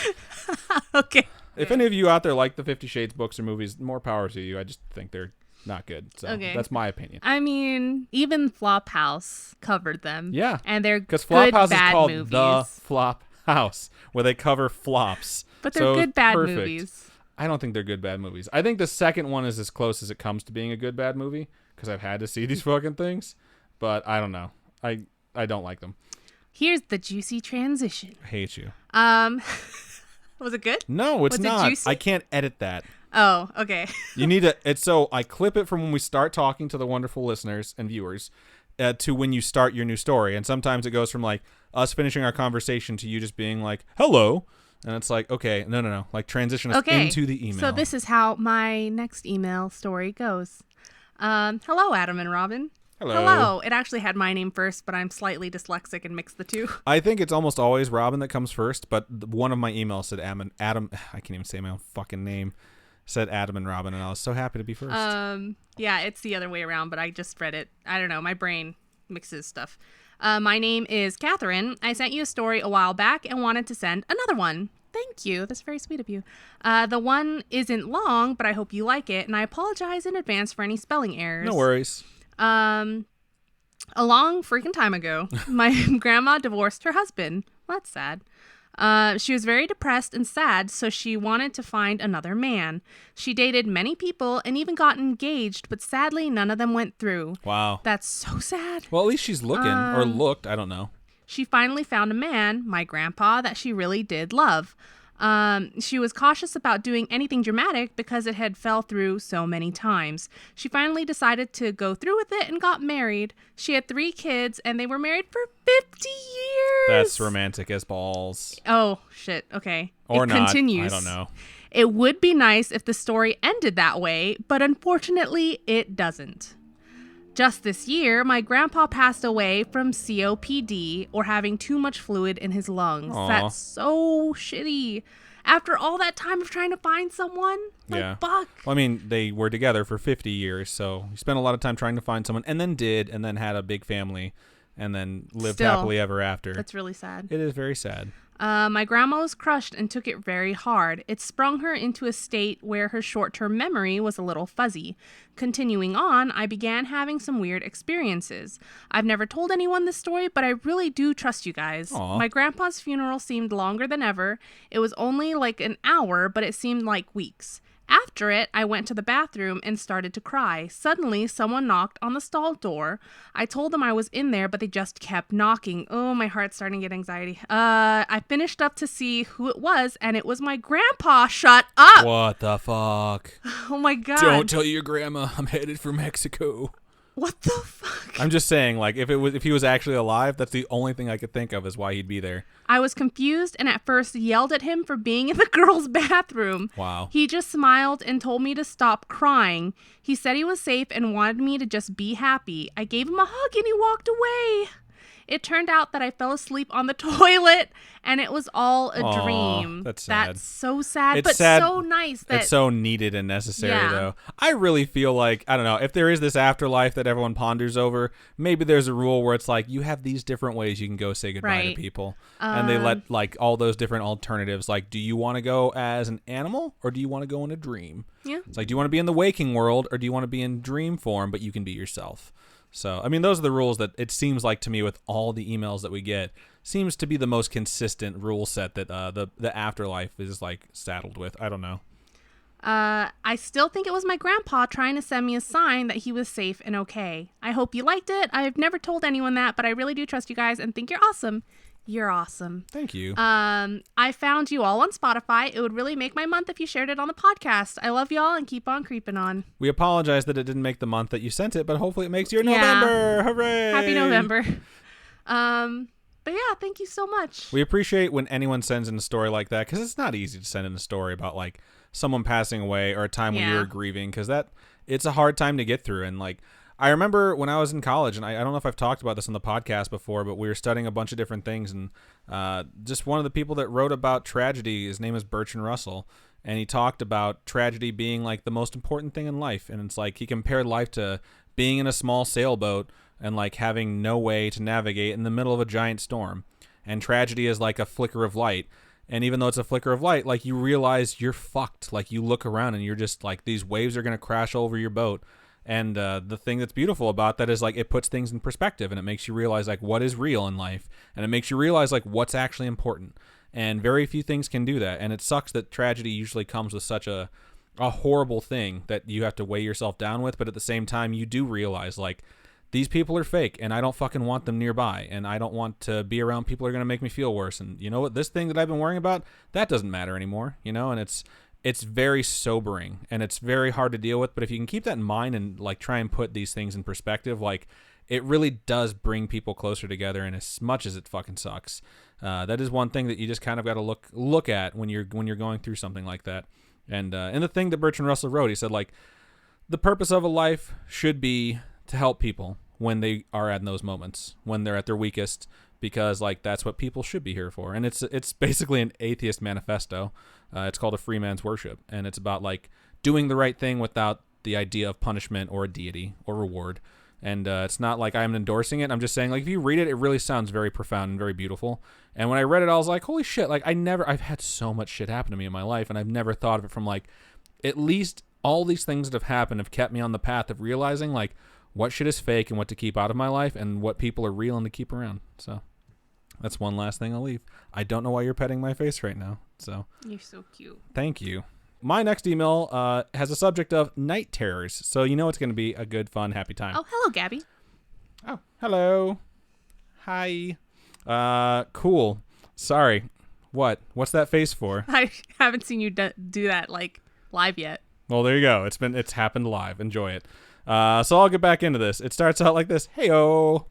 Okay. If any of you out there like the 50 Shades books or movies, more power to you. I just think they're not good. So that's my opinion. I mean, even Flophouse covered them. Yeah. And they're because good, Flophouse bad is called movies. The Flop House, where they cover flops. But they're good, bad perfect. movies. I don't think they're good, bad movies. I think the second one is as close as it comes to being a good, bad movie because I've had to see these fucking things. But I don't know. I don't like them. Here's the juicy transition. I hate you. Was it good? No, it's Was not. it juicy? I can't edit that. Oh, okay. You need to. It's so I clip it from when we start talking to the wonderful listeners and viewers to when you start your new story. And sometimes it goes from like us finishing our conversation to you just being like, hello. And it's like, okay, no. Like transition us into the email. So this is how my next email story goes. Hello, Adam and Robin. Hello. It actually had my name first, but I'm slightly dyslexic and mixed the two. I think it's almost always Robin that comes first, but one of my emails said Adam. I can't even say my own fucking name. Said Adam and Robin, and I was so happy to be first. Yeah, it's the other way around, but I just read it. I don't know. My brain mixes stuff. My name is Catherine. I sent you a story a while back and wanted to send another one. Thank you. That's very sweet of you. The one isn't long, but I hope you like it, and I apologize in advance for any spelling errors. No worries. A long freaking time ago, my grandma divorced her husband. Well, that's sad. She was very depressed and sad, so she wanted to find another man. She dated many people and even got engaged, but sadly, none of them went through. Wow. That's so sad. Well, at least she's looking, or looked. I don't know. She finally found a man, my grandpa, that she really did love. She was cautious about doing anything dramatic because it had fell through so many times. She finally decided to go through with it and got married. She had 3 kids and they were married for 50 years. That's romantic as balls. Oh, shit. Okay. Or it not. Continues. I don't know. It would be nice if the story ended that way, but unfortunately it doesn't. Just this year, my grandpa passed away from COPD, or having too much fluid in his lungs. Aw. That's so shitty. After all that time of trying to find someone? Like, Yeah. fuck. Well, I mean, they were together for 50 years, so he spent a lot of time trying to find someone, and then had a big family, and then lived Still, happily ever after. That's really sad. It is very sad. My grandma was crushed and took it very hard. It sprung her into a state where her short-term memory was a little fuzzy. Continuing on, I began having some weird experiences. I've never told anyone this story, but I really do trust you guys. Aw. My grandpa's funeral seemed longer than ever. It was only like an hour, but it seemed like weeks. After it, I went to the bathroom and started to cry. Suddenly, someone knocked on the stall door. I told them I was in there, but they just kept knocking. Oh, my heart's starting to get anxiety. I finished up to see who it was, and it was my grandpa. Shut up! What the fuck? Oh my god. Don't tell your grandma I'm headed for Mexico. What the fuck? I'm just saying, like, if he was actually alive, that's the only thing I could think of is why he'd be there. I was confused and at first yelled at him for being in the girls' bathroom. Wow. He just smiled and told me to stop crying. He said he was safe and wanted me to just be happy. I gave him a hug and he walked away. It turned out that I fell asleep on the toilet and it was all a Aw, dream. that's sad. That's so sad, It's but sad. so nice that It's so needed and necessary, Yeah. though. I really feel like, I don't know, if there is this afterlife that everyone ponders over, maybe there's a rule where it's like, you have these different ways you can go say goodbye Right. to people. And they let, like, all those different alternatives, like, do you want to go as an animal or do you want to go in a dream? Yeah. It's like, do you want to be in the waking world or do you want to be in dream form, but you can be yourself? So, I mean, those are the rules that it seems like to me with all the emails that we get seems to be the most consistent rule set that the afterlife is like saddled with. I don't know. I still think it was my grandpa trying to send me a sign that he was safe and okay. I hope you liked it. I've never told anyone that, but I really do trust you guys and think you're awesome. You're awesome. Thank you. I found you all on Spotify. It would really make my month if you shared it on the podcast. I love y'all and keep on creeping on. We apologize that it didn't make the month that you sent it, but hopefully it makes your Yeah. November. Hooray! Happy November. But yeah, thank you so much. We appreciate when anyone sends in a story like that because it's not easy to send in a story about like someone passing away or a time when you Yeah. were grieving because it's a hard time to get through. And like I remember when I was in college, and I don't know if I've talked about this on the podcast before, but we were studying a bunch of different things, and just one of the people that wrote about tragedy, his name is Bertrand Russell, and he talked about tragedy being like the most important thing in life. And it's like he compared life to being in a small sailboat and like having no way to navigate in the middle of a giant storm. And tragedy is like a flicker of light. And even though it's a flicker of light, like you realize you're fucked. Like you look around and you're just like, these waves are going to crash over your boat. And the thing that's beautiful about that is like it puts things in perspective and it makes you realize like what is real in life. And it makes you realize like what's actually important. And very few things can do that. And it sucks that tragedy usually comes with such a horrible thing that you have to weigh yourself down with. But at the same time, you do realize like these people are fake and I don't fucking want them nearby. And I don't want to be around people who are going to make me feel worse. And you know what? This thing that I've been worrying about, that doesn't matter anymore, you know? And it's very sobering and it's very hard to deal with. But if you can keep that in mind and like try and put these things in perspective, like it really does bring people closer together. And as much as it fucking sucks, that is one thing that you just kind of got to look at when you're going through something like that. And the thing that Bertrand Russell wrote, he said like the purpose of a life should be to help people when they are at those moments, when they're at their weakest, because like that's what people should be here for. And it's basically an atheist manifesto. It's called A Free Man's Worship, and it's about like doing the right thing without the idea of punishment or a deity or reward. And it's not like I'm endorsing it. I'm just saying like if you read it, it really sounds very profound and very beautiful. And when I read it, I was like, holy shit! Like I've had so much shit happen to me in my life, and I've never thought of it from like at least all these things that have happened have kept me on the path of realizing like what shit is fake and what to keep out of my life and what people are real and to keep around. So that's one last thing I'll leave. I don't know why you're petting my face right now. So You're so cute. thank you. My next email has a subject of night terrors. So you know it's going to be a good, fun, happy time. Oh, hello, Gabby. Oh, hello. Hi. Cool. Sorry. What's that face for? I haven't seen you do that like live yet. Well, there you go. It's happened live. Enjoy it. So I'll get back into this. It starts out like this. Heyo.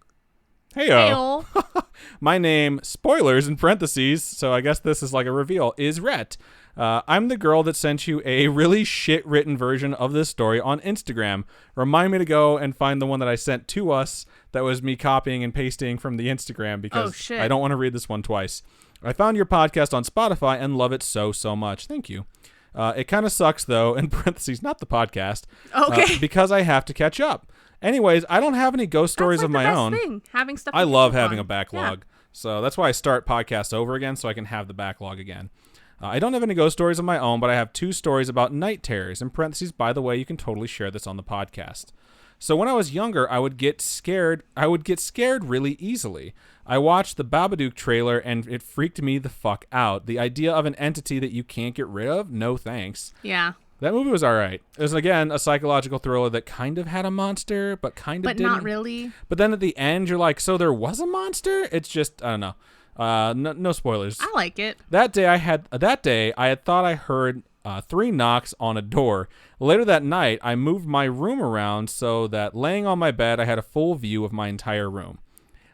Heyo. Heyo. My name, spoilers in parentheses, so I guess this is like a reveal, is Rhett. I'm the girl that sent you a really shit-written version of this story on Instagram. Remind me to go and find the one that I sent to us that was me copying and pasting from the Instagram because I don't want to read this one twice. I found your podcast on Spotify and love it so much. Thank you. It kind of sucks, though, in parentheses, not the podcast, because I have to catch up. Anyways, I don't have any ghost stories of my own. Thing, having stuff I love having a backlog. Yeah. So that's why I start podcasts over again so I can have the backlog again. I don't have any ghost stories of my own, but I have 2 stories about night terrors. In parentheses, by the way, you can totally share this on the podcast. So when I was younger, I would get scared really easily. I watched the Babadook trailer and it freaked me the fuck out. The idea of an entity that you can't get rid of? No thanks. Yeah. That movie was all right. It was, again, a psychological thriller that kind of had a monster, but kind of didn't. But not really. But then at the end, you're like, so there was a monster? It's just, I don't know. No spoilers. I like it. That day I had thought I heard 3 knocks on a door. Later that night, I moved my room around so that laying on my bed, I had a full view of my entire room.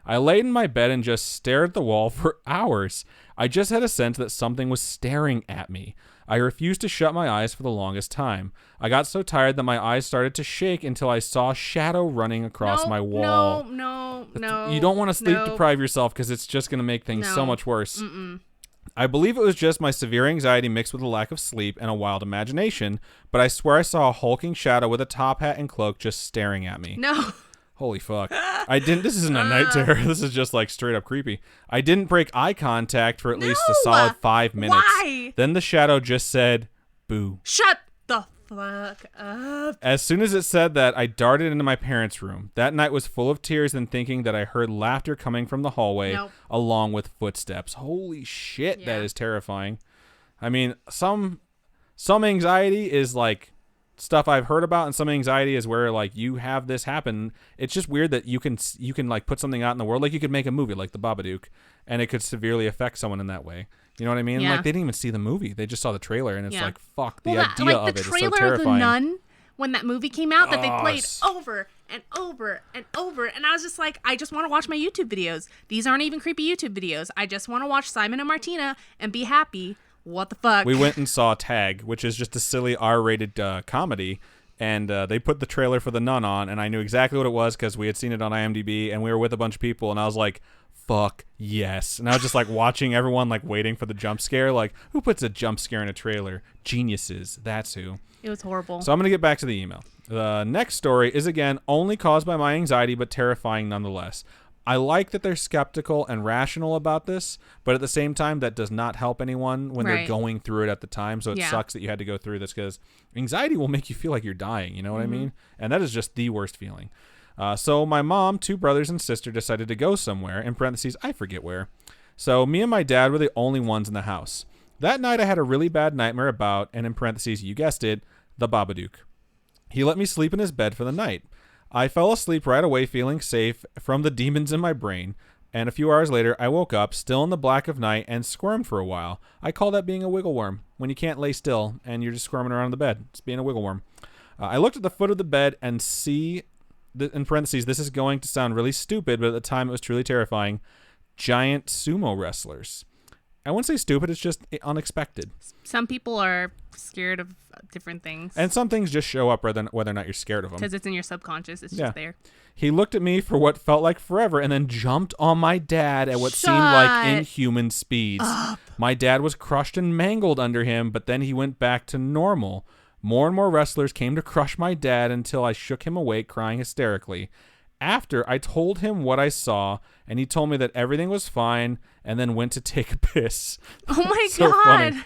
I laid in my bed and just stared at the wall for hours. I just had a sense that something was staring at me. I refused to shut my eyes for the longest time. I got so tired that my eyes started to shake until I saw a shadow running across my wall. No. You don't want to sleep deprive yourself because it's just going to make things so much worse. Mm-mm. I believe it was just my severe anxiety mixed with a lack of sleep and a wild imagination, but I swear I saw a hulking shadow with a top hat and cloak just staring at me. No. Holy fuck. This isn't a night terror. This is just like straight up creepy. I didn't break eye contact for at least a solid 5 minutes. Why? Then the shadow just said, boo. Shut the fuck up. As soon as it said that, I darted into my parents' room. That night was full of tears and thinking that I heard laughter coming from the hallway along with footsteps. Holy shit, that is terrifying. I mean, some anxiety is like stuff I've heard about, and some anxiety is where like you have this happen. It's just weird that you can like put something out in the world, like you could make a movie like the Babadook, and it could severely affect someone in that way. You know what I mean? Yeah. Like they didn't even see the movie; they just saw the trailer, and it's like, fuck, the idea of it is so trailer terrifying. of The Nun, when that movie came out, that they played over and over and over, and I was just like, I just want to watch my YouTube videos. These aren't even creepy YouTube videos. I just want to watch Simon and Martina and be happy. What the fuck? We went and saw Tag, which is just a silly R-rated comedy, and they put the trailer for The Nun on, and I knew exactly what it was because we had seen it on IMDb, and we were with a bunch of people, and I was like, fuck yes. And I was just like watching everyone like waiting for the jump scare. Like, who puts a jump scare in a trailer? Geniuses. That's who. It was horrible. So I'm going to get back to the email. The next story is, again, only caused by my anxiety, but terrifying nonetheless. I like that they're skeptical and rational about this, but at the same time, that does not help anyone when they're going through it at the time. So it sucks that you had to go through this because anxiety will make you feel like you're dying. You know what I mean? And that is just the worst feeling. So my mom, 2 brothers and sister decided to go somewhere, in parentheses, I forget where. So me and my dad were the only ones in the house. That night I had a really bad nightmare about, and in parentheses, you guessed it, the Babadook. He let me sleep in his bed for the night. I fell asleep right away feeling safe from the demons in my brain, and a few hours later I woke up, still in the black of night, and squirmed for a while. I call that being a wiggle worm, when you can't lay still and you're just squirming around in the bed. It's being a wiggle worm. I looked at the foot of the bed and see, in parentheses, this is going to sound really stupid, but at the time it was truly terrifying, giant sumo wrestlers. I wouldn't say stupid, it's just unexpected. Some people are scared of different things. And some things just show up whether or not you're scared of them. Because it's in your subconscious. It's just there. He looked at me for what felt like forever and then jumped on my dad at what seemed like inhuman speeds. My dad was crushed and mangled under him, but then he went back to normal. More and more wrestlers came to crush my dad until I shook him awake, crying hysterically. After, I told him what I saw, and he told me that everything was fine and then went to take a piss. Oh my God. Funny.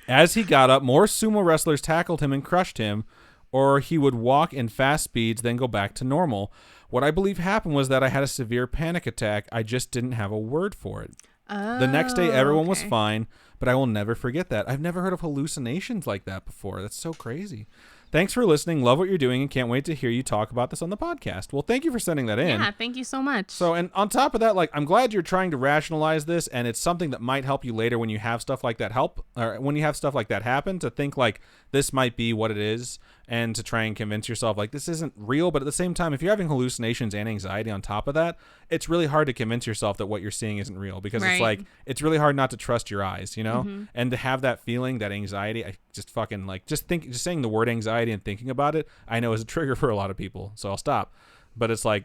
As he got up, more sumo wrestlers tackled him and crushed him, or he would walk in fast speeds, then go back to normal. What I believe happened was that I had a severe panic attack. I just didn't have a word for it. The next day, everyone was fine, but I will never forget that. I've never heard of hallucinations like that before. That's so crazy. Thanks for listening. Love what you're doing and can't wait to hear you talk about this on the podcast. Well, thank you for sending that in. Yeah, thank you so much. So, and on top of that, like, I'm glad you're trying to rationalize this, and it's something that might help you later when you have stuff like that happen, to think like this might be what it is, and to try and convince yourself like this isn't real. But at the same time, if you're having hallucinations and anxiety on top of that, it's really hard to convince yourself that what you're seeing isn't real, because it's like, it's really hard not to trust your eyes, you know? Mm-hmm. And to have that feeling, that anxiety, I just fucking like, just saying the word anxiety and thinking about it, I know is a trigger for a lot of people. So I'll stop. But it's like,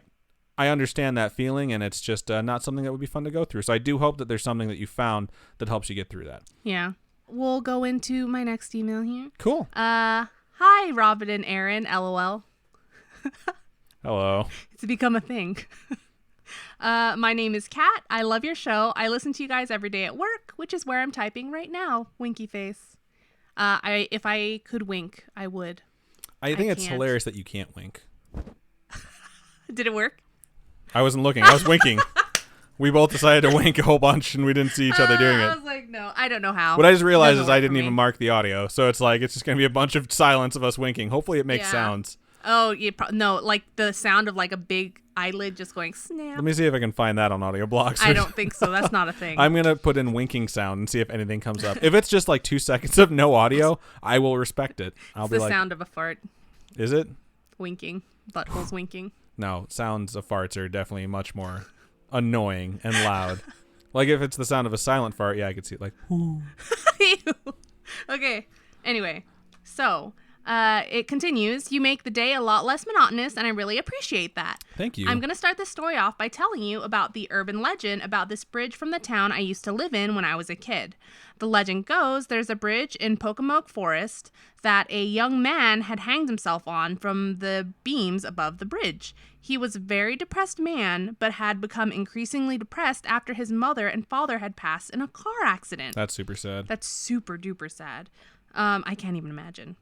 I understand that feeling, and it's just not something that would be fun to go through. So I do hope that there's something that you found that helps you get through that. Yeah. We'll go into my next email here. Cool. Hi, Robin and Aaron, LOL. Hello. It's become a thing. My name is Kat. I love your show. I listen to you guys every day at work, which is where I'm typing right now. Winky face. If I could wink, I would. I think it's hilarious that you can't wink. Did it work? I wasn't looking. I was winking. We both decided to wink a whole bunch, and we didn't see each other doing it. I was like, no, I don't know how. What I just realized is I didn't even mark the audio, so it's like, it's just going to be a bunch of silence of us winking. Hopefully it makes sounds. Oh, no, like the sound of like a big eyelid just going snap. Let me see if I can find that on Audio Blocks. I don't think so. That's not a thing. I'm going to put in winking sound and see if anything comes up. If it's just like 2 seconds of no audio, I will respect it. I'll it's be the like, sound of a fart. Is it? Winking. Buttholes winking. No, sounds of farts are definitely much more annoying and loud. Like if it's the sound of a silent fart, yeah, I could see it like, whoo. Okay. Anyway, so it continues. You make the day a lot less monotonous, and I really appreciate that. Thank you. I'm going to start this story off by telling you about the urban legend about this bridge from the town I used to live in when I was a kid. The legend goes there's a bridge in Pocomoke Forest that a young man had hanged himself on from the beams above the bridge. He was a very depressed man, but had become increasingly depressed after his mother and father had passed in a car accident. That's super sad. That's super duper sad. I can't even imagine.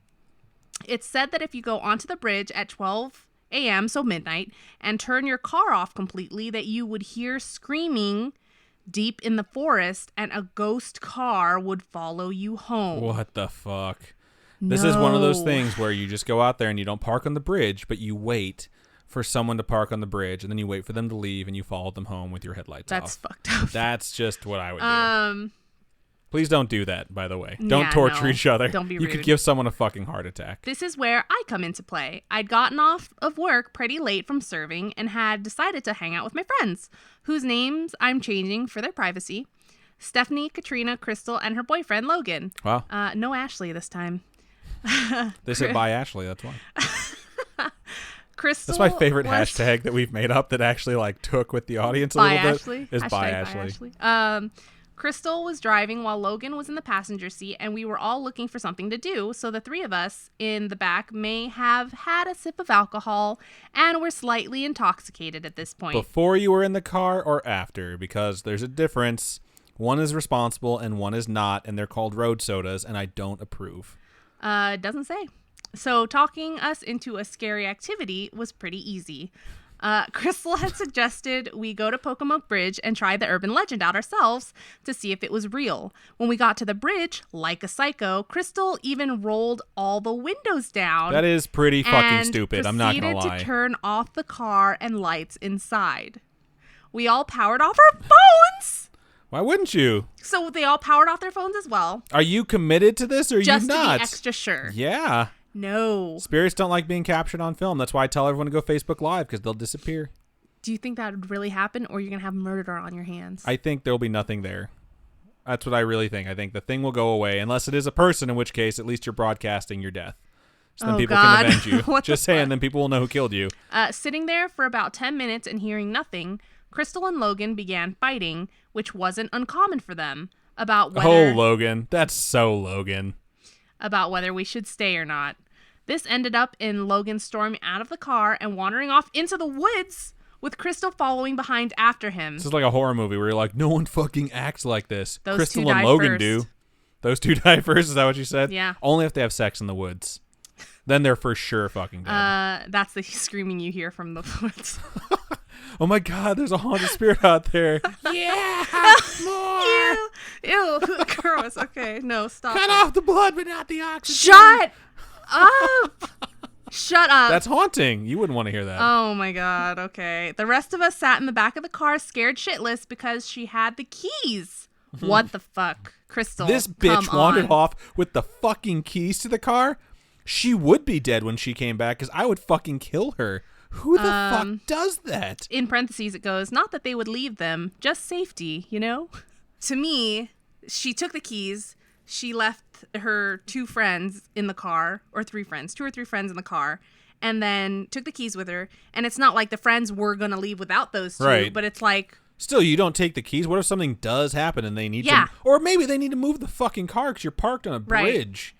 It's said that if you go onto the bridge at 12 a.m., so midnight, and turn your car off completely, that you would hear screaming deep in the forest, and a ghost car would follow you home. What the fuck? No. This is one of those things where you just go out there and you don't park on the bridge, but you wait for someone to park on the bridge, and then you wait for them to leave, and you follow them home with your headlights off. That's fucked up. That's just what I would do. Please don't do that, by the way. Don't torture each other. Don't be rude. You could give someone a fucking heart attack. This is where I come into play. I'd gotten off of work pretty late from serving and had decided to hang out with my friends, whose names I'm changing for their privacy. Stephanie, Katrina, Crystal, and her boyfriend, Logan. Wow. No Ashley this time. They said bye, Ashley. That's why. Crystal. That's my favorite hashtag that we've made up that actually like took with the audience a little bit. Is bye, Ashley. Crystal was driving while Logan was in the passenger seat, and we were all looking for something to do, so the three of us in the back may have had a sip of alcohol and were slightly intoxicated at this point. Before you were in the car or after? Because there's a difference. One is responsible and one is not, and they're called road sodas, and I don't approve. It doesn't say. So talking us into a scary activity was pretty easy. Crystal had suggested we go to Pocomoke Bridge and try the urban legend out ourselves to see if it was real. When we got to the bridge, like a psycho, Crystal even rolled all the windows down. That is pretty fucking stupid. I'm not gonna lie. Proceeded to turn off the car and lights inside. We all powered off our phones. Why wouldn't you? So they all powered off their phones as well. Are you committed to this or are you not? Just to be extra sure. Yeah. No. Spirits don't like being captured on film. That's why I tell everyone to go Facebook Live, because they'll disappear. Do you think that would really happen, or you're going to have murder on your hands? I think there'll be nothing there. That's what I really think. I think the thing will go away, unless it is a person, in which case at least you're broadcasting your death. So then people can avenge you. Just saying, then people will know who killed you. Sitting there for about 10 minutes and hearing nothing, Crystal and Logan began fighting, which wasn't uncommon for them, about whether... Oh, Logan. That's so Logan. About whether we should stay or not. This ended up in Logan storming out of the car and wandering off into the woods, with Crystal following behind after him. This is like a horror movie where you're like, no one fucking acts like this. Those Crystal two and die Logan first. do. Those two die first? Is that what you said? Yeah. Only if they have sex in the woods. Then they're for sure fucking dead. That's the screaming you hear from the woods. Oh my God, there's a haunted spirit out there. Yeah, more. Ew, gross. Okay, no, stop. Cut off the blood, but not the oxygen. Shut up. Shut up. That's haunting. You wouldn't want to hear that. Oh my God. Okay. The rest of us sat in the back of the car scared shitless because she had the keys. What the fuck? Crystal. This bitch come wandered on. off with the fucking keys to the car. She would be dead when she came back because I would fucking kill her. Who the fuck does that? In parentheses, it goes, not that they would leave them, just safety, you know? To me, she took the keys. She left her 2 friends in the car, or 3 friends, 2 or 3 friends in the car, and then took the keys with her. And it's not like the friends were going to leave without those 2, Right. but it's like... Still, you don't take the keys. What if something does happen and they need Yeah. to... Or maybe they need to move the fucking car because you're parked on a Right. bridge.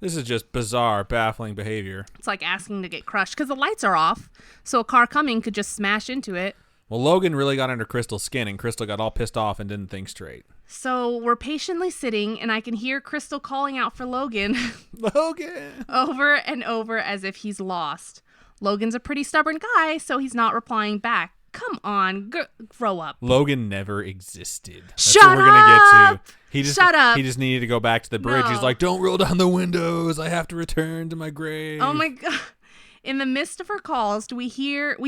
This is just bizarre, baffling behavior. It's like asking to get crushed because the lights are off, so a car coming could just smash into it. Well, Logan really got under Crystal's skin, and Crystal got all pissed off and didn't think straight. So we're patiently sitting, and I can hear Crystal calling out for Logan Logan! over and over as if he's lost. Logan's a pretty stubborn guy, so he's not replying back. Come on, grow up. Logan never existed. That's Shut what we're gonna up! get to. Shut up! He just needed to go back to the bridge. No. He's like, don't roll down the windows. I have to return to my grave. Oh my God. In the midst of her calls, we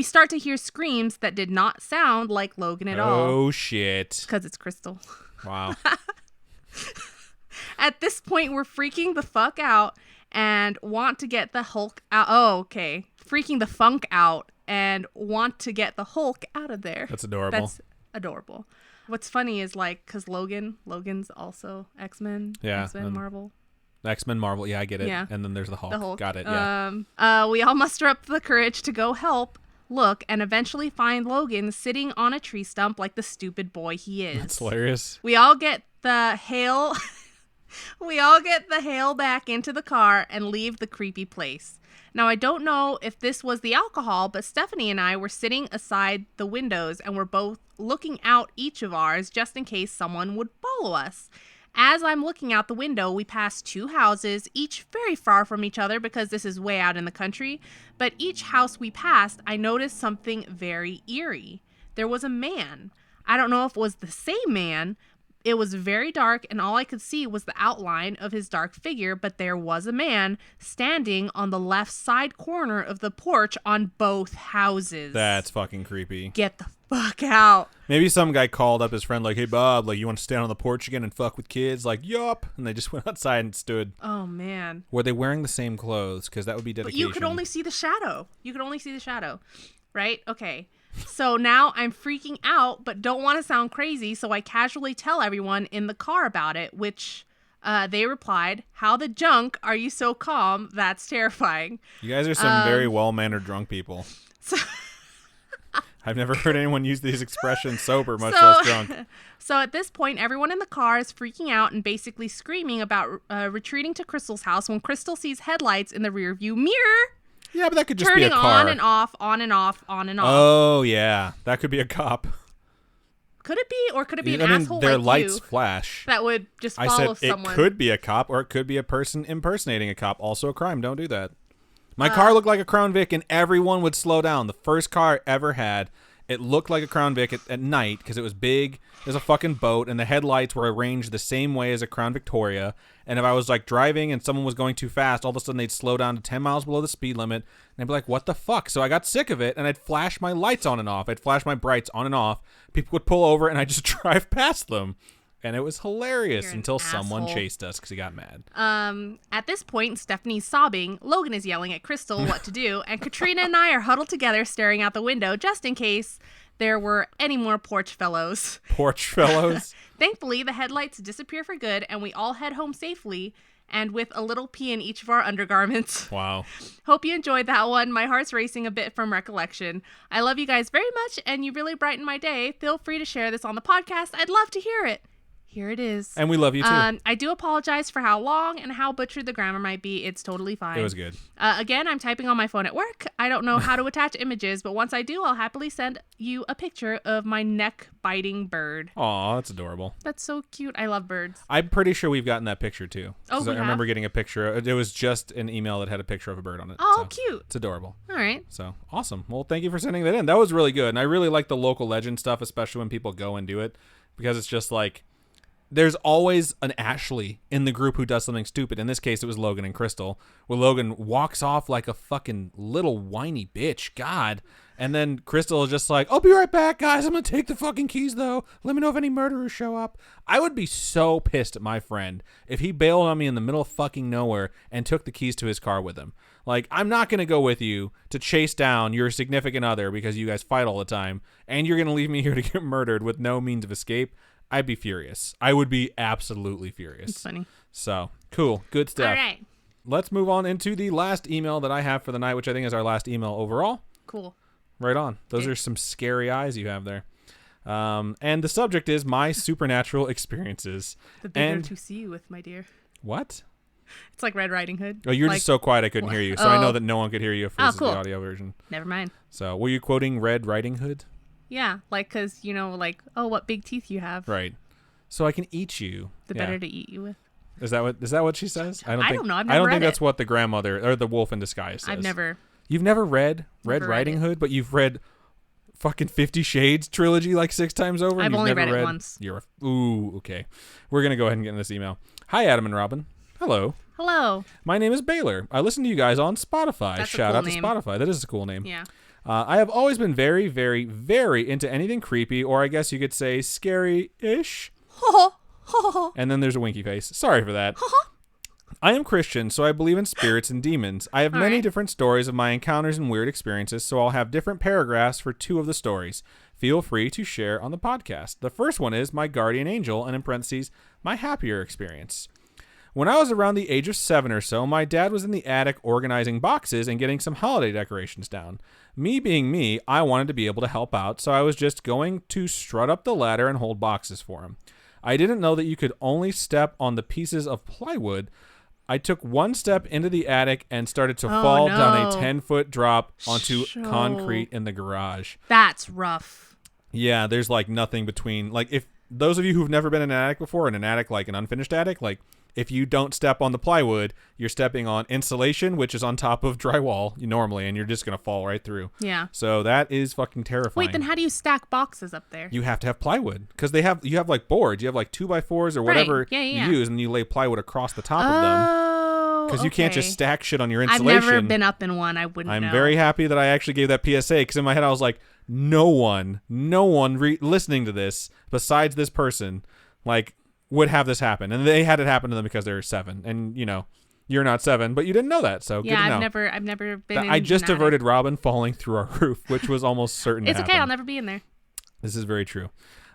start to hear screams that did not sound like Logan at all. Oh, shit. Because it's Crystal. Wow. At this point, we're freaking the fuck out and want to get the Hulk out. Oh, okay. Freaking the funk out and want to get the Hulk out of there. That's adorable. That's adorable. What's funny is like, because Logan's also X-Men. Yeah, X-Men, Marvel. X-Men, Marvel. Yeah, I get it. Yeah. And then there's the Hulk. The Hulk. Got it. Yeah. We all muster up the courage to go help, look, and eventually find Logan sitting on a tree stump like the stupid boy he is. That's hilarious. We all get the hail. We all get the hail back into the car and leave the creepy place. Now, I don't know if this was the alcohol, but Stephanie and I were sitting aside the windows and we're both looking out each of ours just in case someone would follow us. As I'm looking out the window, we pass 2 houses, each very far from each other because this is way out in the country. But each house we passed, I noticed something very eerie. There was a man. I don't know if it was the same man. It was very dark, and all I could see was the outline of his dark figure, but there was a man standing on the left side corner of the porch on both houses. That's fucking creepy. Get the fuck out. Maybe some guy called up his friend like, hey, Bob, like, you want to stand on the porch again and fuck with kids? Like, yup. And they just went outside and stood. Oh, man. Were they wearing the same clothes? Because that would be But dedication. you could only see the shadow. Right? Okay. So now I'm freaking out, but don't want to sound crazy, so I casually tell everyone in the car about it, which they replied, how the junk are you so calm? That's terrifying. You guys are some very well-mannered drunk people. So I've never heard anyone use these expressions sober, much less drunk. So at this point, everyone in the car is freaking out and basically screaming about retreating to Crystal's house when Crystal sees headlights in the rearview mirror. Yeah, but that could just be a turning car. on and off, on and off, on and off. Oh, yeah. That could be a cop. Could it be? Or could it be an I mean, asshole their like lights you flash. that would just I follow said someone? it could be a cop or it could be a person impersonating a cop. Also a crime. Don't do that. My car looked like a Crown Vic and everyone would slow down. The first car I ever had, it looked like a Crown Vic at night because it was big as a fucking boat and the headlights were arranged the same way as a Crown Victoria. And if I was like driving and someone was going too fast, all of a sudden they'd slow down to 10 miles below the speed limit. And I'd be like, what the fuck? So I got sick of it and I'd flash my lights on and off. I'd flash my brights on and off. People would pull over and I'd just drive past them. And it was hilarious You're an until someone asshole. chased us because he got mad. At this point, Stephanie's sobbing, Logan is yelling at Crystal what to do, and Katrina and I are huddled together staring out the window just in case there were any more porch fellows. Porch fellows. Thankfully, the headlights disappear for good, and we all head home safely and with a little pee in each of our undergarments. Wow. Hope you enjoyed that one. My heart's racing a bit from recollection. I love you guys very much, and you really brighten my day. Feel free to share this on the podcast. I'd love to hear it. Here it is. And we love you too. I do apologize for how long and how butchered the grammar might be. It's totally fine. It was good. Again, I'm typing on my phone at work. I don't know how to attach images, but once I do, I'll happily send you a picture of my neck-biting bird. Aw, that's adorable. That's so cute. I love birds. I'm pretty sure we've gotten that picture too. Oh, 'Cause we I remember have? getting a picture. It was just an email that had a picture of a bird on it. Oh, so cute. It's adorable. All right. So awesome. Well, thank you for sending that in. That was really good. And I really like the local legend stuff, especially when people go and do it, because it's just like, there's always an Ashley in the group who does something stupid. In this case, it was Logan and Crystal, where Logan walks off like a fucking little whiny bitch. God. And then Crystal is just like, I'll be right back, guys. I'm going to take the fucking keys, though. Let me know if any murderers show up. I would be so pissed at my friend if he bailed on me in the middle of fucking nowhere and took the keys to his car with him. Like, I'm not going to go with you to chase down your significant other because you guys fight all the time, and you're going to leave me here to get murdered with no means of escape. I'd be furious. I would be absolutely furious. It's funny. So, cool. Good stuff. All right. Let's move on into the last email that I have for the night, which I think is our last email overall. Cool. Right on. Those are some scary eyes you have there. And the subject is my supernatural experiences. The bigger to see you with, my dear. What? It's like Red Riding Hood. Oh, you're just so quiet I couldn't hear you. So I know that no one could hear you if this is the audio version. Never mind. So were you quoting Red Riding Hood? Yeah, like, because, like, oh, what big teeth you have. Right. So I can eat you. The better to eat you with. Is that what she says? I don't know. I've never I don't read think it. that's what the grandmother or the wolf in disguise says. You've never read Red Riding Hood, but you've read fucking 50 Shades trilogy like 6 times over? I've only read it once. Ooh, okay. We're going to go ahead and get in this email. Hi, Adam and Robin. Hello. Hello. My name is Baylor. I listen to you guys on Spotify. That's Shout a out cool to name. Spotify. That is a cool name. Yeah. I have always been very, very, very into anything creepy, or I guess you could say scary-ish. And then there's a winky face. Sorry for that. I am Christian, so I believe in spirits and demons. I have many different stories of my encounters and weird experiences, so I'll have different paragraphs for 2 of the stories. Feel free to share on the podcast. The first one is my guardian angel, and in parentheses, my happier experience. When I was around the age of 7 or so, my dad was in the attic organizing boxes and getting some holiday decorations down. Me being me, I wanted to be able to help out, so I was just going to strut up the ladder and hold boxes for him. I didn't know that you could only step on the pieces of plywood. I took one step into the attic and started to fall down a 10-foot drop onto concrete in the garage. That's rough. Yeah, there's like nothing between, like, if those of you who've never been in an attic before, in an attic, like an unfinished attic, like, if you don't step on the plywood, you're stepping on insulation, which is on top of drywall normally, and you're just going to fall right through. Yeah. So that is fucking terrifying. Wait, then how do you stack boxes up there? You have to have plywood because you have like boards. You have like 2x4s or whatever you use, and you lay plywood across the top of them. Because you can't just stack shit on your insulation. I've never been up in one. I wouldn't know. I'm very happy that I actually gave that PSA because in my head I was like, no one listening to this besides this person, like, would have this happen. And they had it happen to them because they're 7. And, you're not 7, but you didn't know that. So good to know. I've never been in I just averted Robin falling through our roof, which was almost certain to happen. It's okay. I'll never be in there. This is very true.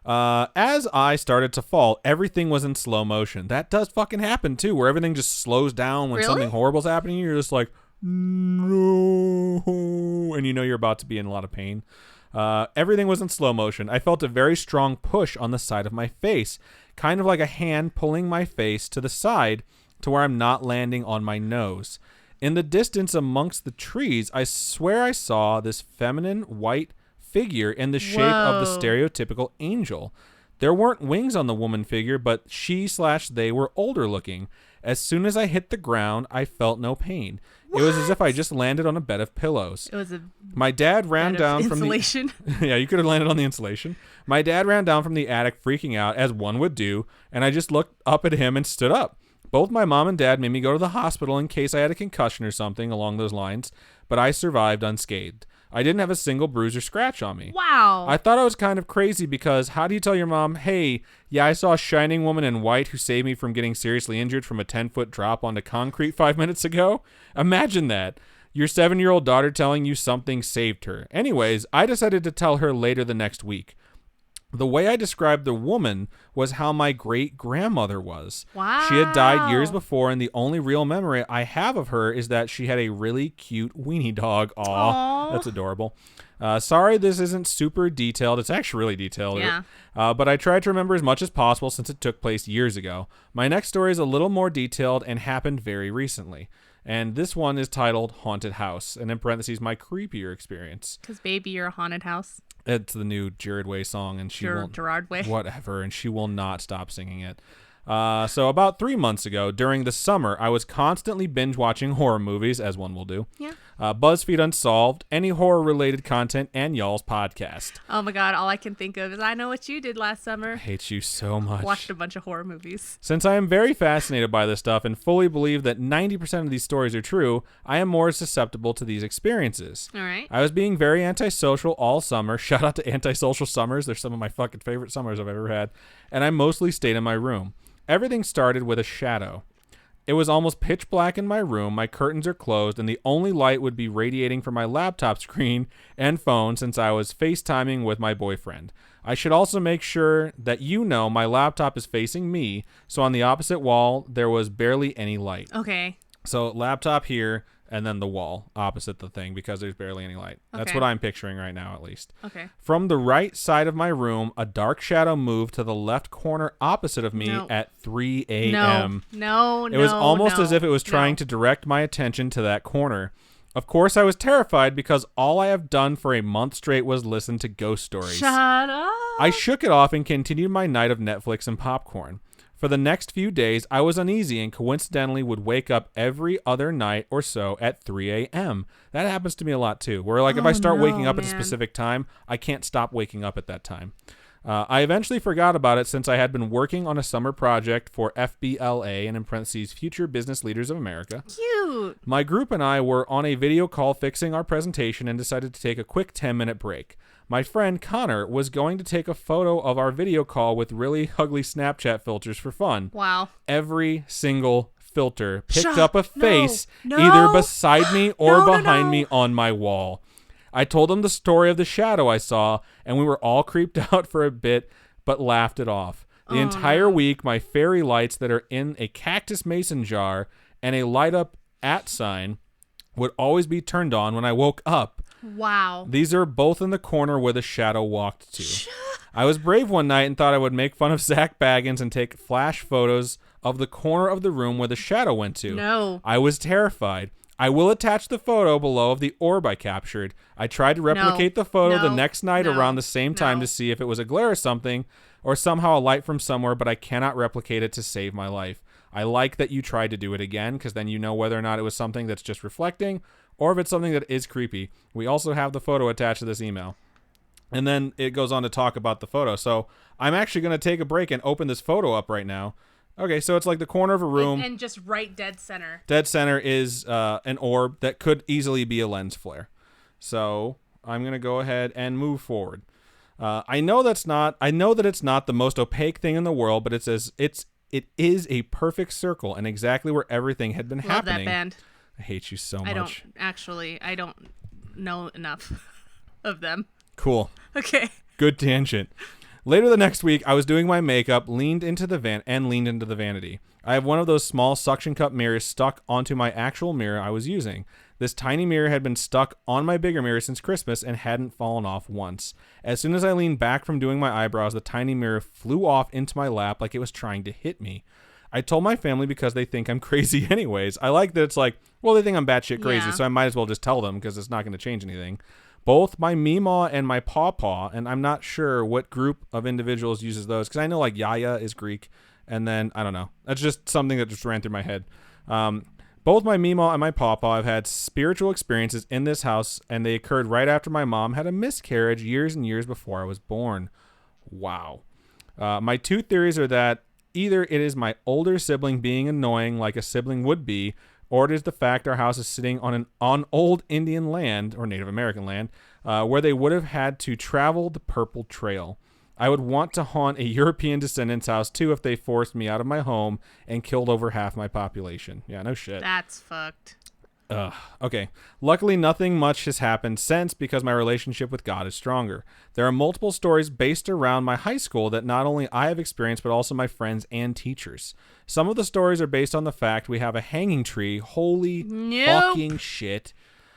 As I started to fall, everything was in slow motion. That does fucking happen too, where everything just slows down when something horrible's happening. You're just like, no, and you're about to be in a lot of pain. Everything was in slow motion. I felt a very strong push on the side of my face, kind of like a hand pulling my face to the side to where I'm not landing on my nose. In the distance amongst the trees, I swear I saw this feminine white figure in the shape of the stereotypical angel. There weren't wings on the woman figure, but she/they were older looking. As soon as I hit the ground, I felt no pain. It was as if I just landed on a bed of pillows. It was my dad ran down from the insulation. Yeah, you could have landed on the insulation. My dad ran down from the attic freaking out, as one would do, and I just looked up at him and stood up. Both my mom and dad made me go to the hospital in case I had a concussion or something along those lines, but I survived unscathed. I didn't have a single bruise or scratch on me. Wow. I thought I was kind of crazy because how do you tell your mom, hey, yeah, I saw a shining woman in white who saved me from getting seriously injured from a 10-foot drop onto concrete 5 minutes ago? Imagine that. Your 7-year-old daughter telling you something saved her. Anyways, I decided to tell her later the next week. The way I described the woman was how my great-grandmother was. Wow. She had died years before, and the only real memory I have of her is that she had a really cute weenie dog. Aww. That's adorable. Sorry this isn't super detailed. It's actually really detailed. Yeah. But I tried to remember as much as possible since it took place years ago. My next story is a little more detailed and happened very recently. And this one is titled Haunted House, and in parentheses, my creepier experience. Because, baby, you're a haunted house. It's the new Jared Way song, and she won't... Gerard Way. Whatever, and she will not stop singing it. So about 3 months ago, during the summer, I was constantly binge watching horror movies, as one will do. Yeah. BuzzFeed Unsolved, any horror-related content, and y'all's podcast. Oh my God, all I can think of is I know what you did last summer. I hate you so much. Watched a bunch of horror movies. Since I am very fascinated by this stuff and fully believe that 90% of these stories are true, I am more susceptible to these experiences. All right. I was being very antisocial all summer. Shout out to antisocial summers. They're some of my fucking favorite summers I've ever had. And I mostly stayed in my room. Everything started with a shadow. It was almost pitch black in my room. My curtains are closed, and the only light would be radiating from my laptop screen and phone since I was FaceTiming with my boyfriend. I should also make sure that my laptop is facing me, so on the opposite wall, there was barely any light. Okay. So laptop here, and then the wall opposite the thing because there's barely any light. That's Okay. what I'm picturing right now, at least. Okay. From the right side of my room, a dark shadow moved to the left corner opposite of me No. at 3 a.m. No. It was almost as if it was trying to direct my attention to that corner. Of course, I was terrified because all I have done for a month straight was listen to ghost stories. Shut up. I shook it off and continued my night of Netflix and popcorn. For the next few days, I was uneasy and coincidentally would wake up every other night or so at 3 a.m. That happens to me a lot too, where like if I start waking up at a specific time, I can't stop waking up at that time. I eventually forgot about it since I had been working on a summer project for FBLA, and in parentheses, Future Business Leaders of America. Cute. My group and I were on a video call fixing our presentation and decided to take a quick 10-minute break. My friend Connor was going to take a photo of our video call with really ugly Snapchat filters for fun. Wow. Every single filter picked up a face No. either beside me or No, behind no. me on my wall. I told them the story of the shadow I saw, and we were all creeped out for a bit, but laughed it off. The entire week, my fairy lights that are in a cactus mason jar and a light up @ sign would always be turned on when I woke up. Wow. These are both in the corner where the shadow walked to. I was brave one night and thought I would make fun of Zach Baggins and take flash photos of the corner of the room where the shadow went to. No. I was terrified. I will attach the photo below of the orb I captured. I tried to replicate the photo the next night around the same time to see if it was a glare or something, or somehow a light from somewhere, but I cannot replicate it to save my life. I like that you tried to do it again, because then you know whether or not it was something that's just reflecting, or if it's something that is creepy. We also have the photo attached to this email. And then it goes on to talk about the photo. So I'm actually going to take a break and open this photo up right now. Okay, so it's like the corner of a room. And just right dead center. Dead center is an orb that could easily be a lens flare. So I'm going to go ahead and move forward. I know that it's not the most opaque thing in the world, but it is a perfect circle and exactly where everything had been happening. Love that band. I hate you so much. I don't know enough of them. Cool. Okay. Good tangent. Later the next week, I was doing my makeup, leaned into the vanity. I have one of those small suction cup mirrors stuck onto my actual mirror I was using. This tiny mirror had been stuck on my bigger mirror since Christmas and hadn't fallen off once. As soon as I leaned back from doing my eyebrows, the tiny mirror flew off into my lap like it was trying to hit me. I told my family because they think I'm crazy anyways. I like that it's like, well, they think I'm batshit crazy, so I might as well just tell them because it's not going to change anything. Both my Meemaw and my Pawpaw, and I'm not sure what group of individuals uses those, because I know like Yaya is Greek, and then, I don't know. That's just something that just ran through my head. Both my Meemaw and my Pawpaw have had spiritual experiences in this house, and they occurred right after my mom had a miscarriage years and years before I was born. Wow. My two theories are that either it is my older sibling being annoying like a sibling would be, or it is the fact our house is sitting on old Indian land, or Native American land, where they would have had to travel the Purple Trail. I would want to haunt a European descendant's house, too, if they forced me out of my home and killed over half my population. Yeah, no shit. That's fucked. Okay. Luckily, nothing much has happened since because my relationship with God is stronger. There are multiple stories based around my high school that not only I have experienced, but also my friends and teachers. Some of the stories are based on the fact we have a hanging tree. Holy fucking shit.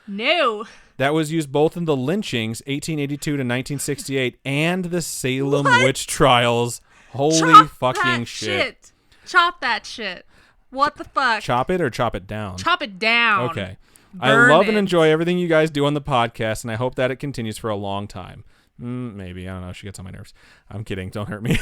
No. That was used both in the lynchings, 1882 to 1968, and the Salem witch trials. Holy fucking shit. Chop that shit. What the fuck? Chop it or chop it down? Chop it down. Okay. Burn I love and it. enjoy everything you guys do on the podcast, and I hope that it continues for a long time. Maybe. I don't know. She gets on my nerves. I'm kidding. Don't hurt me.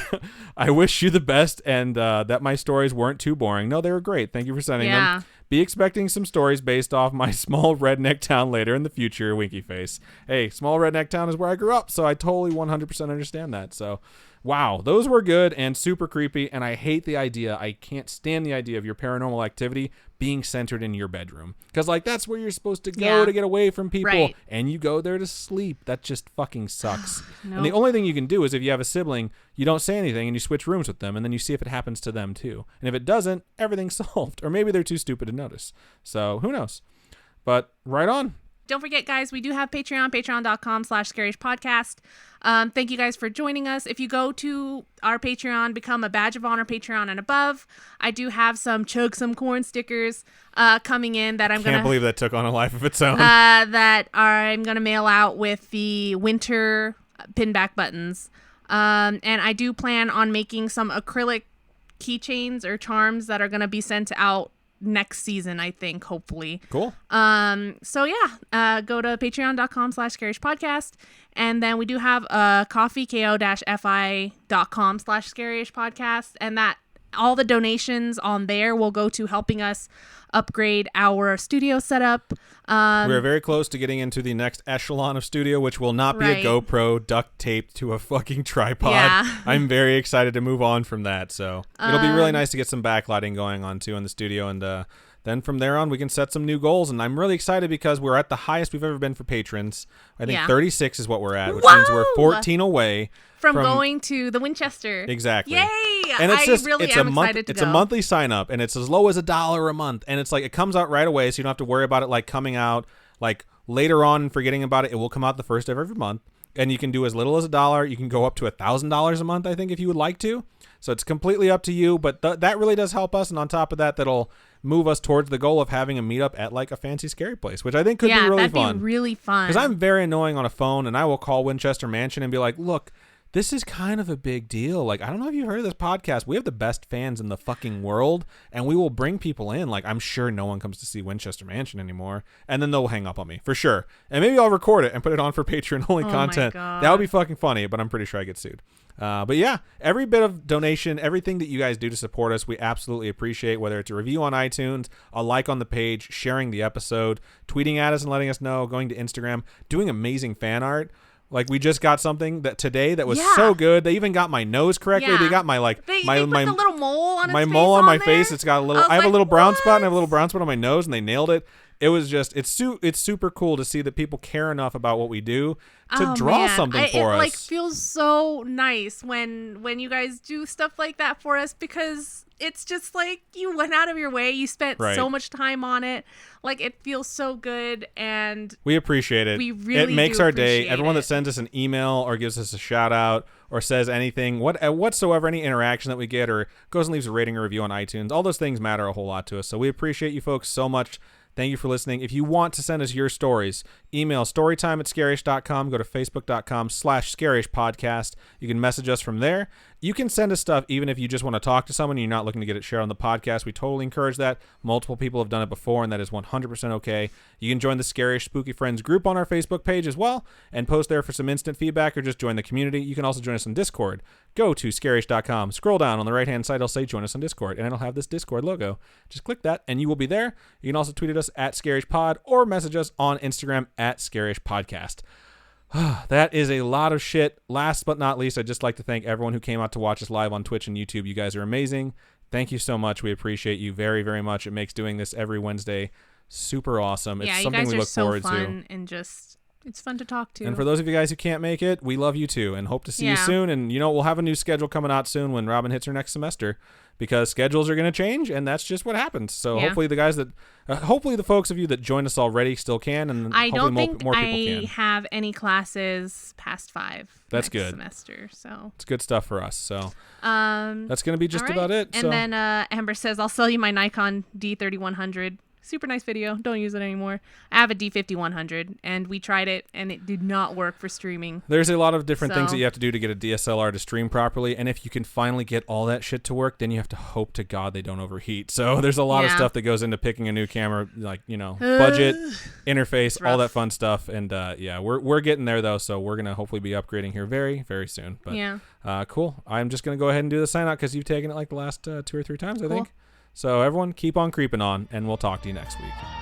I wish you the best and that my stories weren't too boring. No, they were great. Thank you for sending them. Be expecting some stories based off my small redneck town later in the future, winky face. Hey, small redneck town is where I grew up, so I totally 100% understand that. So, wow, those were good and super creepy, and I hate the idea. I can't stand the idea of your paranormal activity being centered in your bedroom. Because, like, that's where you're supposed to go to get away from people, right. And you go there to sleep. That just fucking sucks. Nope. And the only thing you can do is if you have a sibling, you don't say anything and you switch rooms with them, and then you see if it happens to them too. And if it doesn't, everything's solved. Or maybe they're too stupid to notice. So, who knows? But right on. Don't forget, guys, we do have Patreon, patreon.com/scarishpodcast. Thank you guys for joining us. If you go to our Patreon, become a Badge of Honor Patreon and above, I do have some Chug Some Corn stickers coming in that Can't believe that took on a life of its own. That I'm going to mail out with the winter pinback buttons. And I do plan on making some acrylic keychains or charms that are going to be sent out next season, I think, hopefully. Cool. So yeah, go to patreon.com/scarishpodcast, and then we do have a coffee, ko-fi.com/scarishpodcast, and that all the donations on there will go to helping us upgrade our studio setup. We're very close to getting into the next echelon of studio, which will not be a GoPro duct taped to a fucking tripod. Yeah. I'm very excited to move on from that. So it'll be really nice to get some backlighting going on too in the studio. And then from there on, we can set some new goals. And I'm really excited because we're at the highest we've ever been for patrons. I think 36 is what we're at, which means we're 14 away from going to the Winchester. Exactly. Yay! And it's just really it's am a month. excited to It's go. a monthly sign up, and it's as low as $1 a month. And it's like it comes out right away, so you don't have to worry about it like coming out like later on and forgetting about it. It will come out the first of every month, and you can do as little as $1. You can go up to $1,000 a month, I think, if you would like to. So it's completely up to you, but that really does help us. And on top of that, that'll move us towards the goal of having a meetup at like a fancy scary place, which I think could be really fun. That'd be really fun. Because I'm very annoying on a phone, and I will call Winchester Mansion and be like, look, this is kind of a big deal. Like, I don't know if you've heard of this podcast. We have the best fans in the fucking world, and we will bring people in. Like, I'm sure no one comes to see Winchester Mansion anymore, and then they'll hang up on me for sure. And maybe I'll record it and put it on for Patreon-only content. My God. That would be fucking funny, but I'm pretty sure I get sued. But yeah, every bit of donation, everything that you guys do to support us, we absolutely appreciate, whether it's a review on iTunes, a like on the page, sharing the episode, tweeting at us and letting us know, going to Instagram, doing amazing fan art. Like, we just got something that today that was so good. They even got my nose correctly. Yeah. They got my like they my put the little mole on his my face mole on my there. face. It's got a little. I have like, a little brown spot, and I what? have a little brown spot on my nose, and they nailed it. It was just it's super cool to see that people care enough about what we do to draw something for us. It like feels so nice when you guys do stuff like that for us, because it's just like you went out of your way, you spent so much time on it. Like, it feels so good, and we appreciate it. We really it makes do our day. appreciate Everyone it. that sends us an email or gives us a shout out or says anything, whatsoever, any interaction that we get, or goes and leaves a rating or review on iTunes, all those things matter a whole lot to us. So we appreciate you folks so much. Thank you for listening. If you want to send us your stories, email storytime@scarish.com. Go to facebook.com/scarishpodcast. You can message us from there. You can send us stuff even if you just want to talk to someone and you're not looking to get it shared on the podcast. We totally encourage that. Multiple people have done it before, and that is 100% okay. You can join the Scarish Spooky Friends group on our Facebook page as well and post there for some instant feedback, or just join the community. You can also join us on Discord. Go to scarish.com. Scroll down on the right-hand side. It'll say join us on Discord, and it'll have this Discord logo. Just click that, and you will be there. You can also tweet at us at ScarishPod or message us on Instagram at ScarishPodcast. That is a lot of shit. Last but not least, I'd just like to thank everyone who came out to watch us live on Twitch and YouTube. You guys are amazing. Thank you so much. We appreciate you very, very much. It makes doing this every Wednesday super awesome. It's something we look forward to. And just, it's fun to talk to. And for those of you guys who can't make it, we love you too, and hope to see you soon. And we'll have a new schedule coming out soon when Robin hits her next semester, because schedules are going to change, and that's just what happens. So hopefully the guys hopefully the folks of you that joined us already still can, and I hopefully don't think more people I can. have any classes past 5. That's next good. Semester, so it's good stuff for us. So that's going to be just about it. And so. then Amber says, "I'll sell you my Nikon D3100." super nice video. Don't use it anymore. I have a D50-100, and we tried it, and it did not work for streaming. There's a lot of different things that you have to do to get a DSLR to stream properly, and if you can finally get all that shit to work, then you have to hope to God they don't overheat. So there's a lot of stuff that goes into picking a new camera, like, you know, budget, interface, all that fun stuff. And yeah, we're getting there though, so we're gonna hopefully be upgrading here very, very soon. But yeah, cool. I'm just gonna go ahead and do the sign out because you've taken it like the last 2 or 3 times, I think. So everyone, keep on creeping on, and we'll talk to you next week.